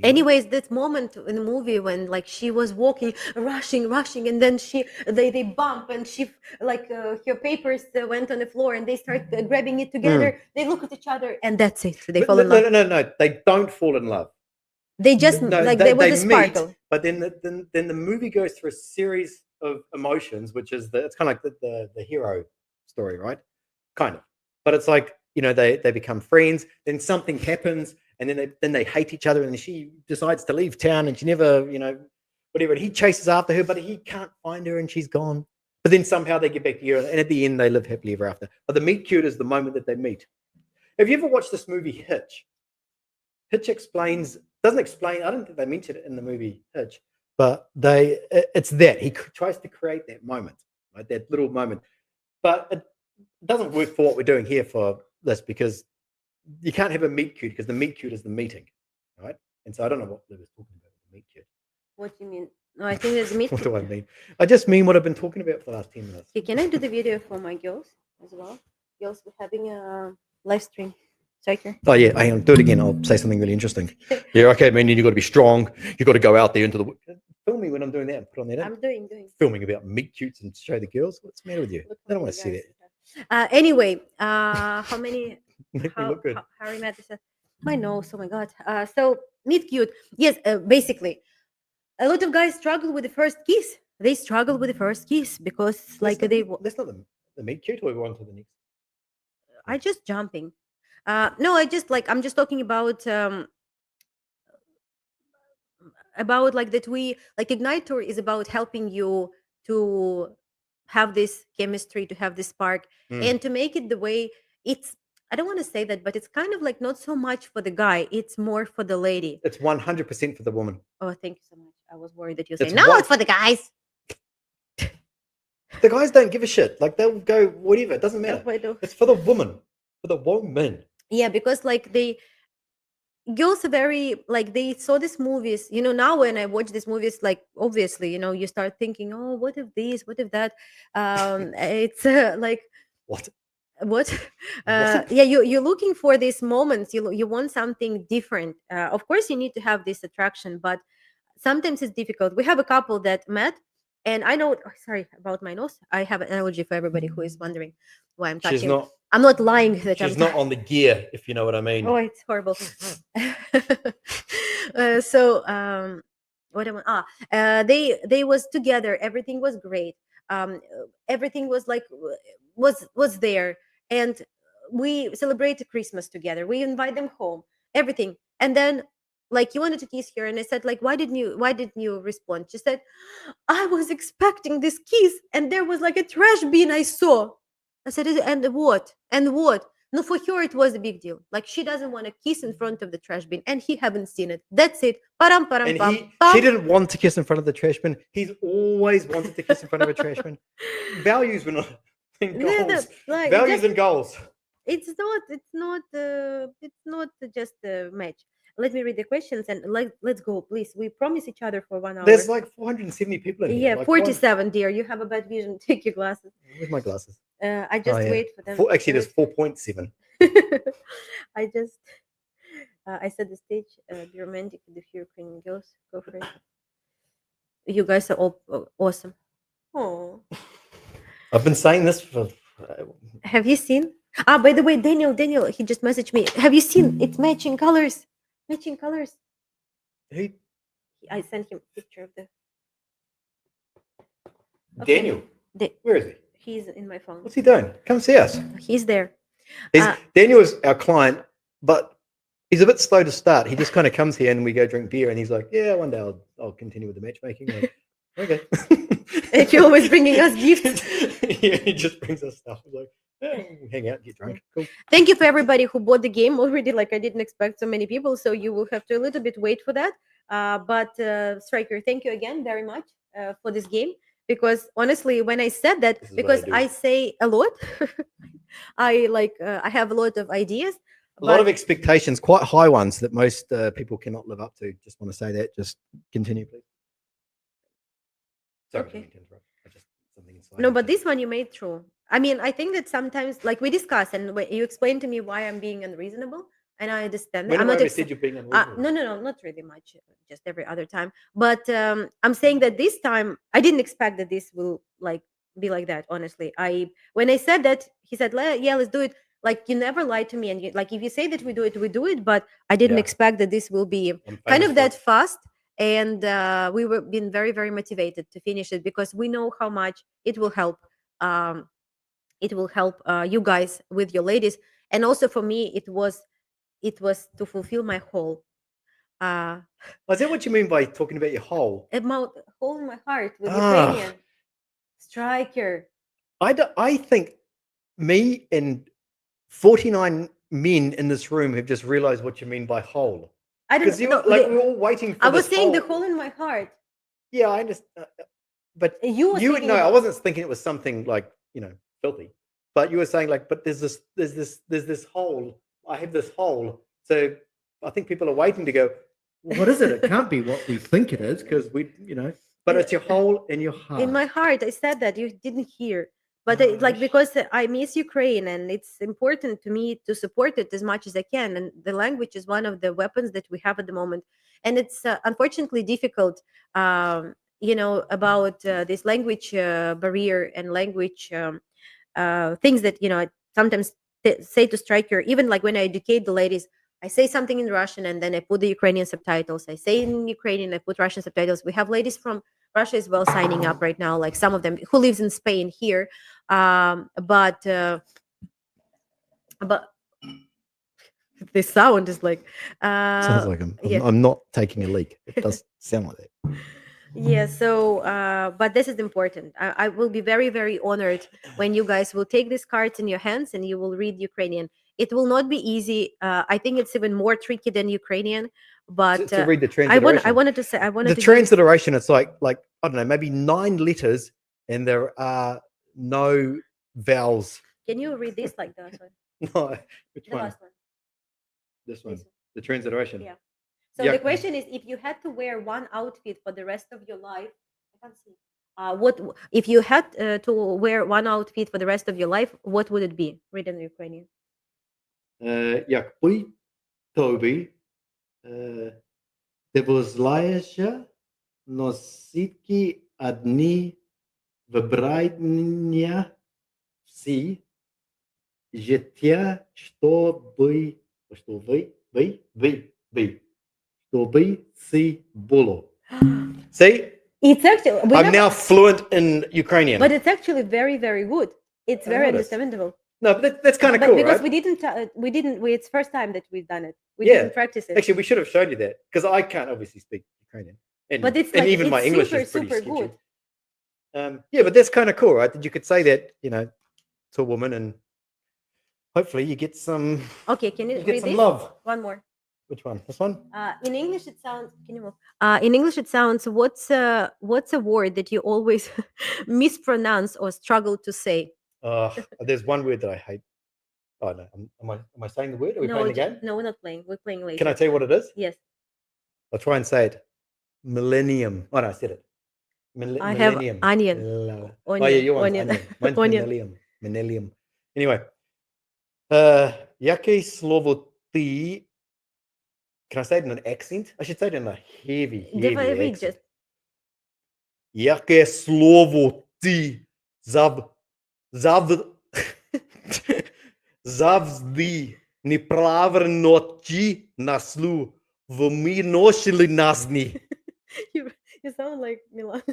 Anyways, that moment in the movie when like she was walking, rushing, and then they bump, and she like her papers went on the floor, and they start grabbing it together. They look at each other, and that's it. They fall in love. No. They don't fall in love. They just they were the sparkle. But then the movie goes through a series of emotions, which is it's kind of like the hero story, right? Kind of. But it's like, they become friends, then something happens, and then they hate each other, and she decides to leave town, and she never, whatever. And he chases after her, but he can't find her, and she's gone. But then somehow they get back together, and at the end they live happily ever after. But the meet cute is the moment that they meet. Have you ever watched this movie Hitch? Hitch doesn't explain. I don't think they mention it in the movie Hitch, but it's that he tries to create that moment, right? That little moment, but it doesn't work for what we're doing here for this, because you can't have a meet cute, because the meet cute is the meeting, right? And so I don't know what Liv was talking about with the meet cute. What do you mean? No, I think it's meet. What do I mean? I just mean what I've been talking about for the last 10 minutes. Okay, can I do the video for my girls as well? Girls, we're having a live stream. Striker. Oh yeah, hang on, do it again. I'll say something really interesting. Yeah, okay, man. You got to be strong. You got to go out there into the. Film me when I'm doing that and put on that. I'm doing. Filming about meet cutes and show the girls. What's the matter with you? I don't want to see that. Anyway, how many? Make me look good. How Harry met this? My nose. Oh my god. So meet cute. Yes. Basically, a lot of guys struggle with the first kiss. They struggle with the first kiss because That's like not they. that's not the meat cute, or we want to the next I thing. just jumping. No, I just like I'm just talking about like that we like Igniter is about helping you to have this chemistry, to have this spark, Mm. and to make it the way it's. I don't want to say that, but it's kind of like not so much for the guy; it's more for the lady. It's 100% for the woman. Oh, thank you so much. I was worried that you say It's no, one. it's for the guys. The guys don't give a shit. Like they'll go whatever. It doesn't Oh, matter. I know. It's for the woman. For the woman. Yeah, because like they girls are very like they saw these movies, now when I watch these movies, like obviously, you start thinking, oh, what if this, what if that. It's like What? what. What? Yeah, you're looking for these moments, you want something different. Of course you need to have this attraction, but sometimes it's difficult. We have a couple that met, and I know, oh, sorry about my nose, I have an allergy for everybody who is wondering why I'm She's touching. not. I'm not lying that I'm She's not on the gear, if you know what I Oh, mean. it's horrible. So, what am I? They was together. Everything was great. Everything was like was there, and we celebrated Christmas together. We invite them home. Everything, and then like you wanted to kiss her, and I said like, why didn't you respond? She said, I was expecting this kiss, and there was like a trash bin I saw. I said, and what? And what? No, for her it was a big deal. Like she doesn't want to kiss in front of the trash bin, and he haven't seen it. That's it. Param param And pam she pam. didn't want to kiss in front of the trash bin. He's always wanted to kiss in front of a trash bin. Values were not in goals. Like Values just and goals. it's not just a match. Let me read the questions and let's go, please. We promise each other for 1 hour. There's like 470 people in here. Yeah, Like one. 47, dear. You have a bad vision. Take your glasses. Where's my glasses? I Oh just yeah. wait for them. Actually, there's 4.7. I just I set the stage. Be romantic with the few Ukrainian girls. Go for it. You guys are all awesome. Oh, I've been saying this for. have you seen? Ah, by the way, Daniel, he just messaged me. Have you seen? It's matching colors. Matching colors. Who? I sent him a picture of the. Okay. Daniel. The, Where is he? he's in my phone. What's he doing? Come see us. He's there. Daniel is our client, but he's a bit slow to start. He just kind of comes here and we go drink beer, and he's like, "Yeah, one day I'll continue with the matchmaking." Like, okay. And you're always bringing us gifts. Yeah, he just brings us stuff. He's like, yeah, we'll hang out, get drunk. Cool. Thank you for everybody who bought the game already. Like I didn't expect so many people, so you will have to a little bit wait for that. But Striker, thank you again very much for this game, because honestly, when I said that, This is what because do. I say a lot, I have a lot of ideas. A lot of but expectations, quite high ones that most people cannot live up to. Just want to say that. Just continue, please. Sorry, I Okay. didn't mean to interrupt. I just something inside. No, me but just- this one you made true. I mean, I think that sometimes, like we discuss, and you explain to me why I'm being unreasonable, and I understand that. When I'm have I not ever ex- said you're being unreasonable? no, not really much, just every other time. But I'm saying that this time I didn't expect that this will like be like that. Honestly, I when I said that, he said, Yeah, let's do it." Like you never lied to me, and like if you say that we do it, we do it. But I didn't Yeah. expect that this will be I'm kind famous of for that it. fast. And we were been very very motivated to finish it because we know how much it will help. Um, it will help you guys with your ladies, and also for me it was to fulfill my whole uh Oh, is that what you mean by talking about your hole? about whole in my heart with Ah, Ukrainian striker. I think me and 49 men in this room have just realized what you mean by hole. I Because don't you know. like we were all waiting for I was this saying the hole. whole in my heart. Yeah, I understand. But You were you thinking no, I about wasn't thinking it was something like, filthy. But you were saying like, but there's this hole. I have this hole. So I think people are waiting to go, what is it? It can't be what we think it is because but it's your hole in your heart. in my heart. I said that you didn't hear, but Oh, like because I miss Ukraine, and it's important to me to support it as much as I can. And the language is one of the weapons that we have at the moment, and it's unfortunately difficult. About this language barrier and language. things that I sometimes say to striker. Even like when I educate the ladies, I say something in Russian and then I put the Ukrainian subtitles. I say in Ukrainian, I put Russian subtitles. We have ladies from Russia as well signing up right now, like some of them who lives in Spain here. But the sound is like, Sounds like yeah. I'm not taking a leak. It does sound like that. Yeah, so but this is important. I will be very, very honored when you guys will take these cards in your hands and you will read Ukrainian. It will not be easy. I think it's even more tricky than Ukrainian. But To read the I transliteration. wanted to say, I The wanted to give transliteration, it's like I don't know, maybe 9 letters, and there are no vowels. Can you read this like that one? No, which The one? last one. This one. This one. The transliteration. Yeah. So Yeah. the question is, if you had to wear one outfit for the rest of your life, I can't see. What if you had to wear one outfit for the rest of your life? What would it be? Read in Ukrainian. Якби тобі дозволяється носити одні вбрання всі життя, щоб це було. See? It's actually I'm now fluent in Ukrainian. but it's actually very, very good. It's I very noticed. understandable. No, but that's kind of But cool, because right? we didn't. It's first time that we've done it. We Yeah. didn't practice it. Actually, we should have showed you that because I can't obviously speak Ukrainian. But it's and like even my it's English super, is pretty super sketchy. good. Yeah, but that's kind of cool, right? That you could say that, to a woman, and hopefully you get some. Okay, can you get read some this? love. One more. Which one? This one? In English, it sounds. Can you move? In English, it sounds. What's a word that you always mispronounce or struggle to say? There's one word that I hate. Oh no, am I saying the word? Are we playing the game? No, we're not playing. We're playing later. Can I tell you what it is? Yes. I'll try and say it. Millennium. Oh no, I said it. I have Millennium. onion. Oh yeah, your one's Onion. onion. Mine's Onion. millennium. Millennium. Anyway, яке слово ти? Can I say it in an accent? I should say it in a heavy Давай read accent. just. Яке слово ти завжди неправильно чи наслу в минулості? You sound like Milan.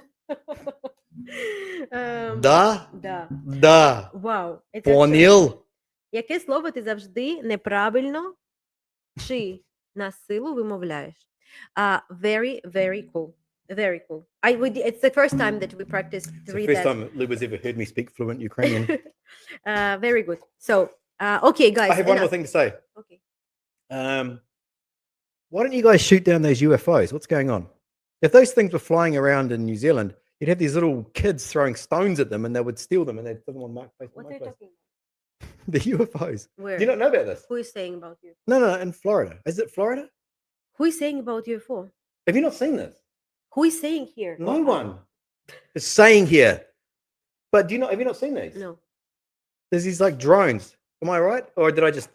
Да? Да. Да. Wow. Понял? Яке слово ти завжди неправильно чи на силу вимовляєш? Very, very cool. Very cool. It's the first time that we practiced to It's the read first that. time Luba's ever heard me speak fluent Ukrainian. Very good. So, okay, guys. I have one more thing to say. Okay. Why don't you guys shoot down those UFOs? What's going on? If those things were flying around in New Zealand, you'd have these little kids throwing stones at them and they would steal them and they'd put them on Marketplace. What are you talking about? The UFOs. Where? Do you not know about this? Who is saying about UFO? No, in Florida. Is it Florida? Who is saying about UFO? Have you not seen this? Who is saying here? No one is saying here. But have you not seen these? No. There's these like drones. Am I right? Or did I just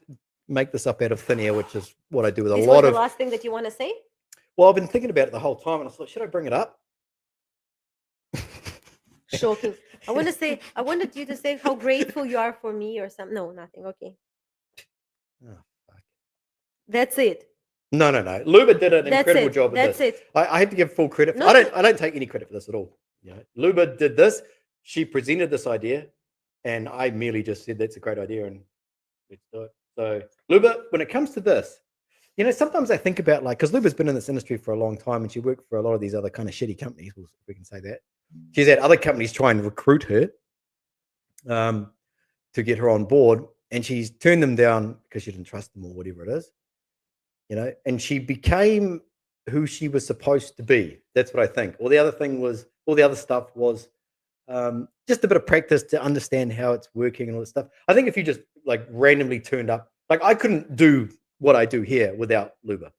make this up out of thin air, which is what I do with a This lot was of. the last thing that you want to say? Well, I've been thinking about it the whole time, and I thought, should I bring it up? Shocking. I wanted you to say how grateful you are for me or something. No, nothing. Okay. Oh, fuck. That's it. No. Luba did an That's incredible it. job with That's this. it. I have to give full credit. No, I don't take any credit for this at all. Luba did this. She presented this idea, and I merely just said that's a great idea, and let's do it. So, Luba, when it comes to this, sometimes I think about because Luba's been in this industry for a long time, and she worked for a lot of these other kind of shitty companies. If we can say that. She's had other companies try and recruit her to get her on board, and she's turned them down because she didn't trust them or whatever it is. And she became who she was supposed to be. That's what I think. All the other stuff was just a bit of practice to understand how it's working and all this stuff. I think if you just randomly turned up, I couldn't do what I do here without Luba.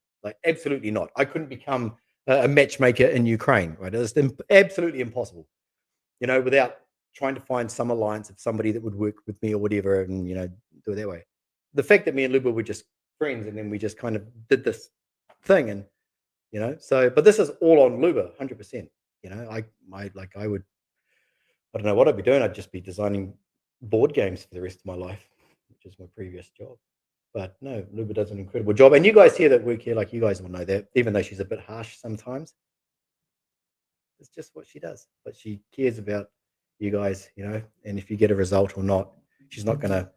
Absolutely not. I couldn't become a matchmaker in Ukraine, right? It's absolutely impossible, without trying to find some alliance of somebody that would work with me or whatever, and do it that way. The fact that me and Luba were just friends, and then we just kind of did this thing, and but this is all on Luba, 100%. I don't know what I'd be doing. I'd just be designing board games for the rest of my life, which is my previous job. But no, Luba does an incredible job. And you guys here that work here, like you guys will know that, even though she's a bit harsh sometimes, it's just what she does. But she cares about you guys, and if you get a result or not, she's not going to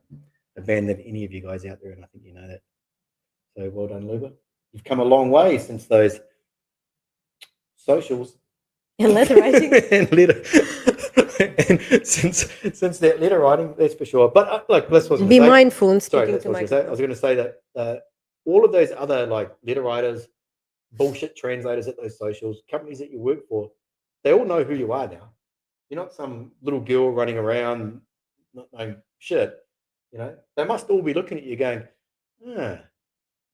abandon any of you guys out there. And I think you know that. So well done, Luba. You've come a long way since those socials And letter writing. and since that letter writing, that's for sure. But look, this was Be mindful in sorry, speaking that's to what I was going to say. I microphone. was going to say that all of those other like letter writers, bullshit translators at those socials, companies that you work for, they all know who you are now. You're not some little girl running around not knowing shit. They must all be looking at you going,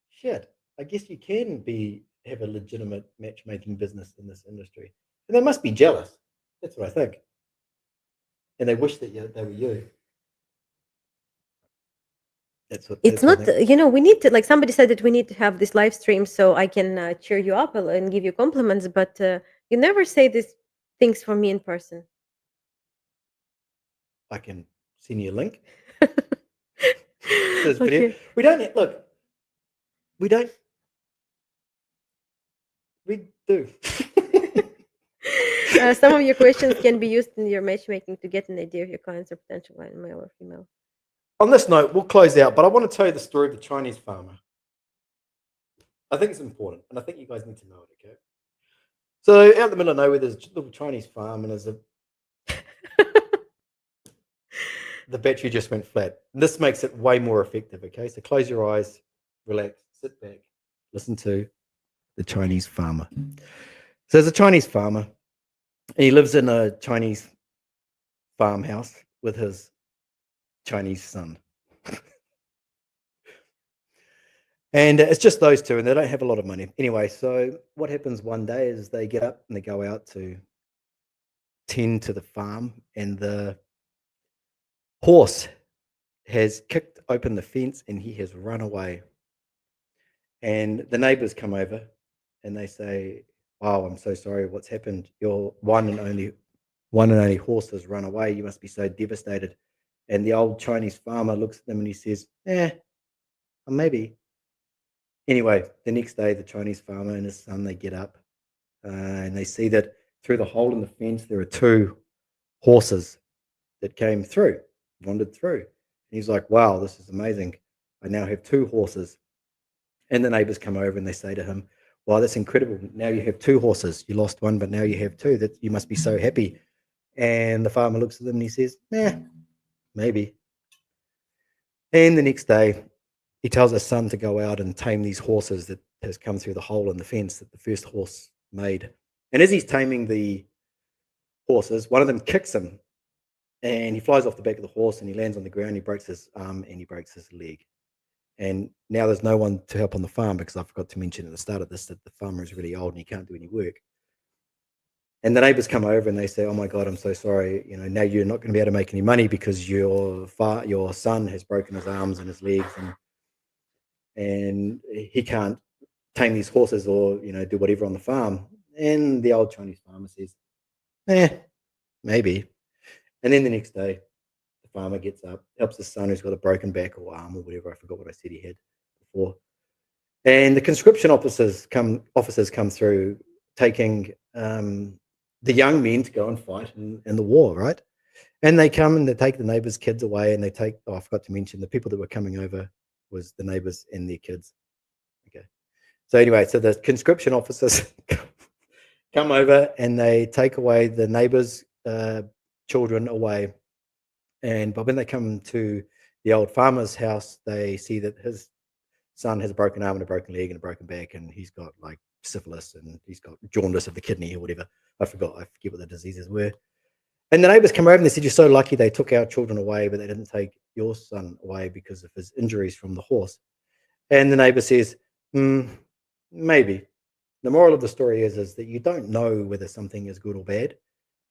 shit, I guess you can have a legitimate matchmaking business in this industry. And they must be jealous. That's what I think. And they wish that they were you. It's not, we need to, like somebody said that we need to have this live stream so I can cheer you up and give you compliments, but you never say these things for me in person. I can send you a link. Okay. We don't look. We don't. We do. Some of your questions can be used in your matchmaking to get an idea of your clients or potential client, male or female. On this note, we'll close out, but I want to tell you the story of the Chinese farmer. I think it's important, and I think you guys need to know it, okay? So out in the middle of nowhere, there's a little Chinese farm, and the battery just went flat. And this makes it way more effective, okay? So close your eyes, relax, sit back, listen to the Chinese farmer. So there's a Chinese farmer, and he lives in a Chinese farmhouse with his Chinese son. And it's just those two, and they don't have a lot of money. Anyway, so what happens one day is they get up and they go out to tend to the farm, and the horse has kicked open the fence and he has run away. And the neighbors come over and they say, "Oh, I'm so sorry. What's happened? Your one and only horse has run away. You must be so devastated." And the old Chinese farmer looks at them and he says, maybe. Anyway, the next day, the Chinese farmer and his son, they get up and they see that through the hole in the fence, there are two horses that wandered through. And he's like, "Wow, this is amazing. I now have two horses." And the neighbors come over and they say to him, "Wow, that's incredible. Now you have two horses. You lost one, but now you have two. That you must be so happy." And the farmer looks at them and he says, maybe. And the next day, he tells his son to go out and tame these horses that has come through the hole in the fence that the first horse made. And as he's taming the horses, one of them kicks him and he flies off the back of the horse and he lands on the ground. He breaks his arm and he breaks his leg. And now there's no one to help on the farm, because I forgot to mention at the start of this that the farmer is really old and he can't do any work. And the neighbors come over and they say, "Oh my God, I'm so sorry. Now you're not going to be able to make any money because your son has broken his arms and his legs, and he can't tame these horses or do whatever on the farm." And the old Chinese farmer says, maybe. And then the next day, the farmer gets up, helps his son who's got a broken back or arm or whatever. I forgot what I said he had before. And the conscription officers come through, taking the young men to go and fight in the war, right? And they come and they take the neighbors' kids away, and they take, I forgot to mention, the people that were coming over was the neighbors and their kids. Okay. So anyway, so the conscription officers come over and they take away the neighbors' children away. But when they come to the old farmer's house, they see that his son has a broken arm and a broken leg and a broken back, and he's got like syphilis and he's got jaundice of the kidney or whatever. I forget what the diseases were. And the neighbors come over and they said, "You're so lucky they took our children away, but they didn't take your son away because of his injuries from the horse." And the neighbor says, maybe. The moral of the story is that you don't know whether something is good or bad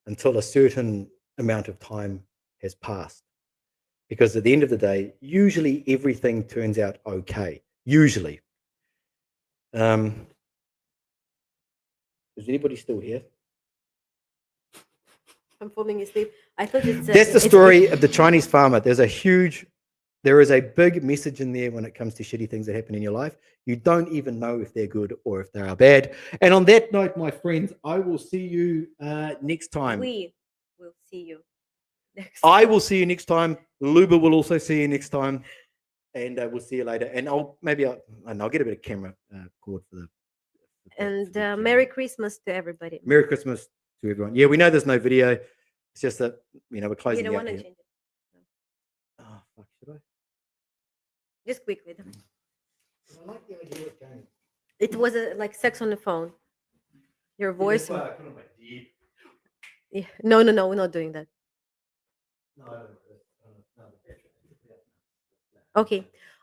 until a certain amount of time has passed. Because at the end of the day, usually everything turns out okay. Usually. Is anybody still here? I'm falling asleep. I thought That's the story of the Chinese farmer. There is a big message in there when it comes to shitty things that happen in your life. You don't even know if they're good or if they are bad. And on that note, my friends, I will see you next time. We will see you next. I will see you next time. Luba will also see you next time. And we'll see you later. And I'll get a bit of camera cord for the. And Merry Christmas to everybody. Merry Christmas to everyone. Yeah, we know there's no video. It's just that we're closing. You don't out want to here. change it. No. Oh fuck! Should I? Just quickly. I like the idea of going. It was like sex on the phone. Your voice. Yeah. No, we're not doing that. No, I don't.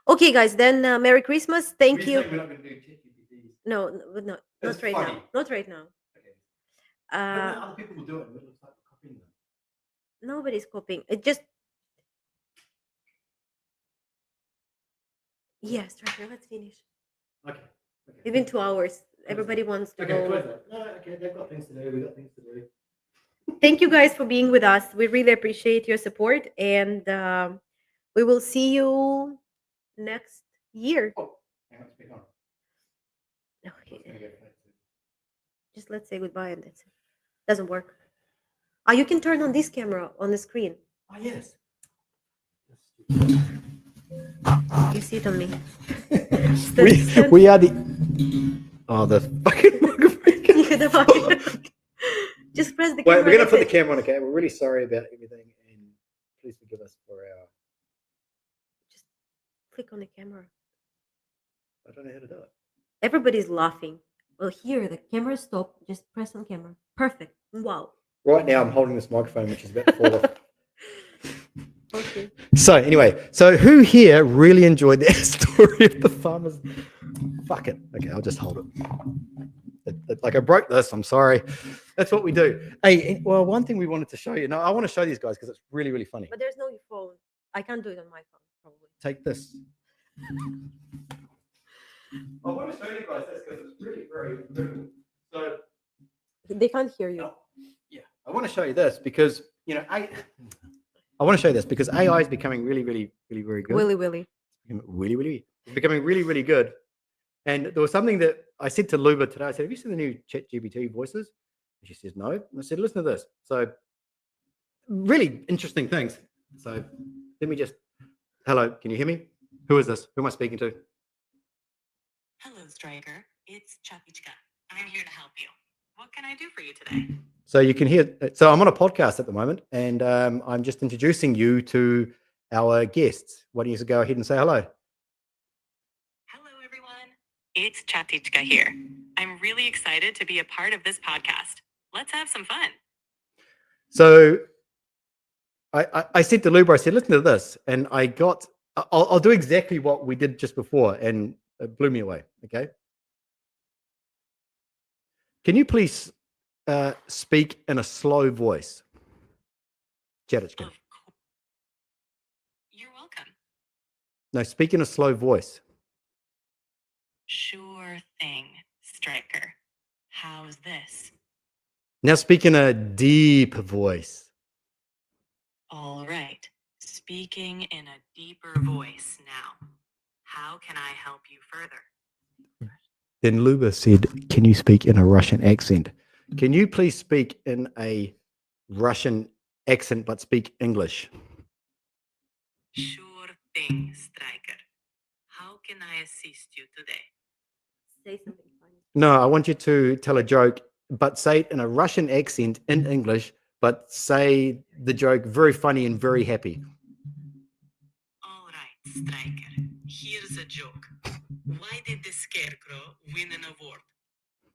Okay, guys. Then Merry Christmas. Thank you. We're not going to do ChatGPT. No, not right funny. now. Not right now. Okay. Other people will do it. And it looks like we're copying them. Nobody's copying. It just. Yes, right now. Let's finish. Okay. It's been 2 hours. Everybody wants to go. Close that. No, okay. They've got things to do. We've got things to do. Thank you guys for being with us. We really appreciate your support, and we will see you next year. Oh, hang on, speak on. Okay. Just let's say goodbye and that's it. Doesn't work. Oh, you can turn on this camera on the screen. Oh yes. You see it on me. we are the fucking Yeah, the fucking- Just press the camera. Wait, we're gonna put the that's it. camera on, okay? We're really sorry about everything and please forgive us for our Just click on the camera. I don't know how to do it. Everybody's laughing. Well, here the camera stopped. Just press on camera. Perfect. Wow. Right now I'm holding this microphone which is about to fall off. Okay. So anyway, who here really enjoyed that story of the farmers? Fuck it. Okay, I'll just hold it. Like I broke this. I'm sorry. That's what we do. Hey, well, one thing we wanted to show you. No, I want to show these guys because it's really, really funny. But there's no phone. I can't do it on my phone, probably. Take this. I want to show you guys this because it's really very cool. So They can't hear you. yeah, I want to show you this because I want to show you this because AI is becoming really, really, really, very good. Willy. It's becoming really, really good. And there was something that I said to Luba today. I said, "Have you seen the new ChatGPT voices?" And she says, "No." And I said, "Listen to this." So really interesting things. So let me just. Hello, can you hear me? Who is this? Who am I speaking to? Hello, Striker. It's Chapichka. I'm here to help you. What can I do for you today? So you can hear. So I'm on a podcast at the moment, and I'm just introducing you to our guests. Why don't you go ahead and say hello? Hello, everyone. It's Chatichka here. I'm really excited to be a part of this podcast. Let's have some fun. So I said to Luba, I said, "Listen to this," and I'll do exactly what we did just before, and it blew me away. Okay. Can you please speak in a slow voice? Chatichka. You're welcome. No, speak in a slow voice. Sure thing, Striker. How's this? Now speak in a deep voice. All right. Speaking in a deeper voice now. How can I help you further? Then Luba said, "Can you speak in a Russian accent? Can you please speak in a Russian accent but speak English?" Sure thing, Striker. How can I assist you today? Say something funny. No, I want you to tell a joke, but say it in a Russian accent in English, but say the joke very funny and very happy. All right, Striker. Here's a joke. Why did the Scarecrow win an award?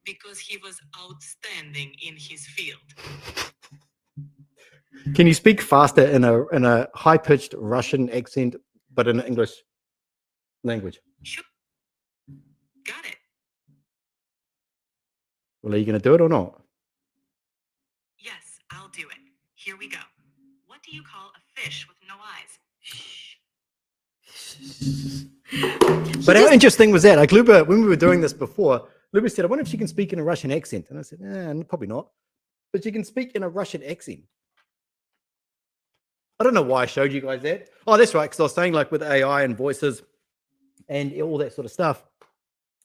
Because he was outstanding in his field. Can you speak faster in a high-pitched Russian accent, but in English language? Sure. Got it. Well, are you going to do it or not? Yes, I'll do it. Here we go. What do you call a fish with no eyes? But how interesting was that? Like Luba, when we were doing this before, Luba said, "I wonder if she can speak in a Russian accent." And I said, "Probably not." But she can speak in a Russian accent. I don't know why I showed you guys that. Oh, that's right. Because I was saying, like, with AI and voices and all that sort of stuff,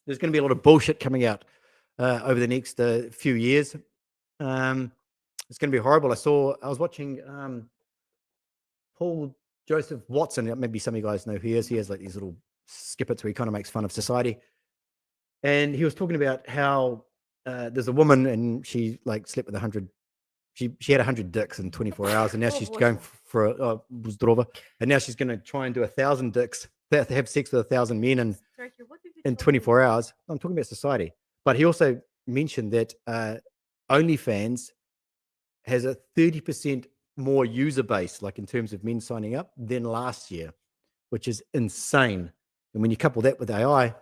there's going to be a lot of bullshit coming out over the next few years. It's going to be horrible. I was watching Paul Joseph Watson. Maybe some of you guys know who he is. He has like these little skippets where he kind of makes fun of society. And he was talking about how there's a woman and she like slept with 100. She had 100 dicks in 24 hours, and now she's going for a and now she's going to try and do 1,000 dicks, have sex with 1,000 men in 24 hours. I'm talking about society. But he also mentioned that OnlyFans has a 30% more user base, like in terms of men signing up, than last year, which is insane. And when you couple that with AI,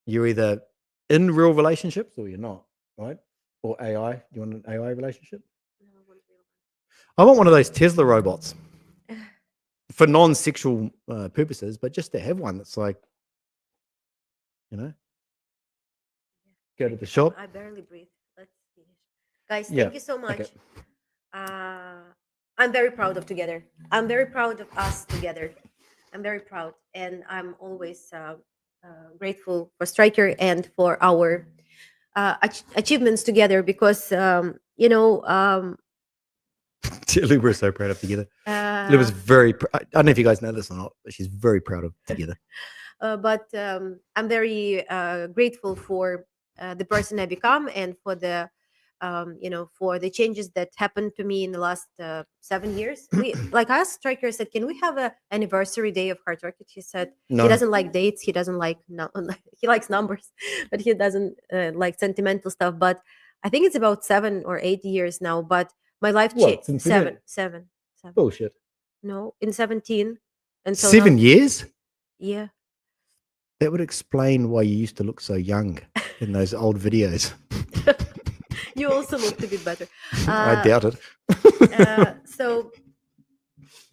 you're either in real relationships or you're not, right? Or AI. You want an AI relationship? No, I want real. I want one of those Tesla robots for non-sexual purposes, but just to have one that's like, you know, go to the shop. I barely breathe. Let's finish. Guys, Yeah, thank you so much. okay. I'm very proud of together. I'm very proud of us together. I'm very proud, and I'm always grateful for Striker and for our achievements together because We're so proud of together. Luba's very. I don't know if you guys know this or not, but she's very proud of together. but I'm very grateful for the person I become and for the for the changes that happened to me in the last 7 years. We like I asked Striker, I said, can we have a anniversary day of Hard Rocket? He said No. he doesn't like dates, he doesn't like he likes numbers, but he doesn't like sentimental stuff. But I think it's about 7 or 8 years now. But my life What, changed. since Seven. Bullshit. No, in 17. And so 7 now, years? yeah. That would explain why you used to look so young in those old videos. You also looked a bit better. I doubt it. So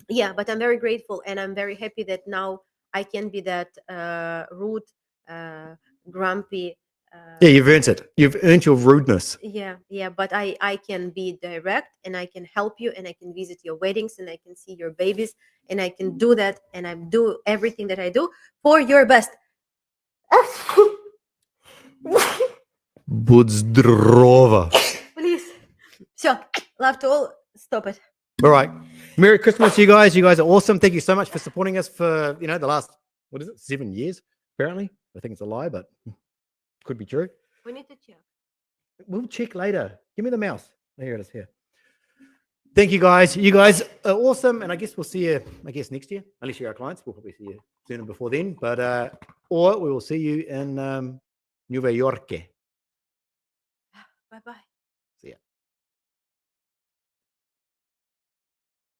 yeah, but I'm very grateful and I'm very happy that now I can be that rude, grumpy. Yeah, you've earned it. You've earned your rudeness. Yeah, but I can be direct and I can help you and I can visit your weddings and I can see your babies and I can do that and I do everything that I do for your best. Budzdrova. Please. So, love to all. Stop it. All right. Merry Christmas, you guys. You guys are awesome. Thank you so much for supporting us for, the last, 7 years, apparently. I think it's a lie, but could be true. We need to check. We'll check later. Give me the mouse. Here it is, here. Thank you, guys. You guys are awesome. And I guess we'll see you, next year. Unless you're our clients. We'll probably see you sooner before then. But, or we will see you in New York. Bye-bye. See ya.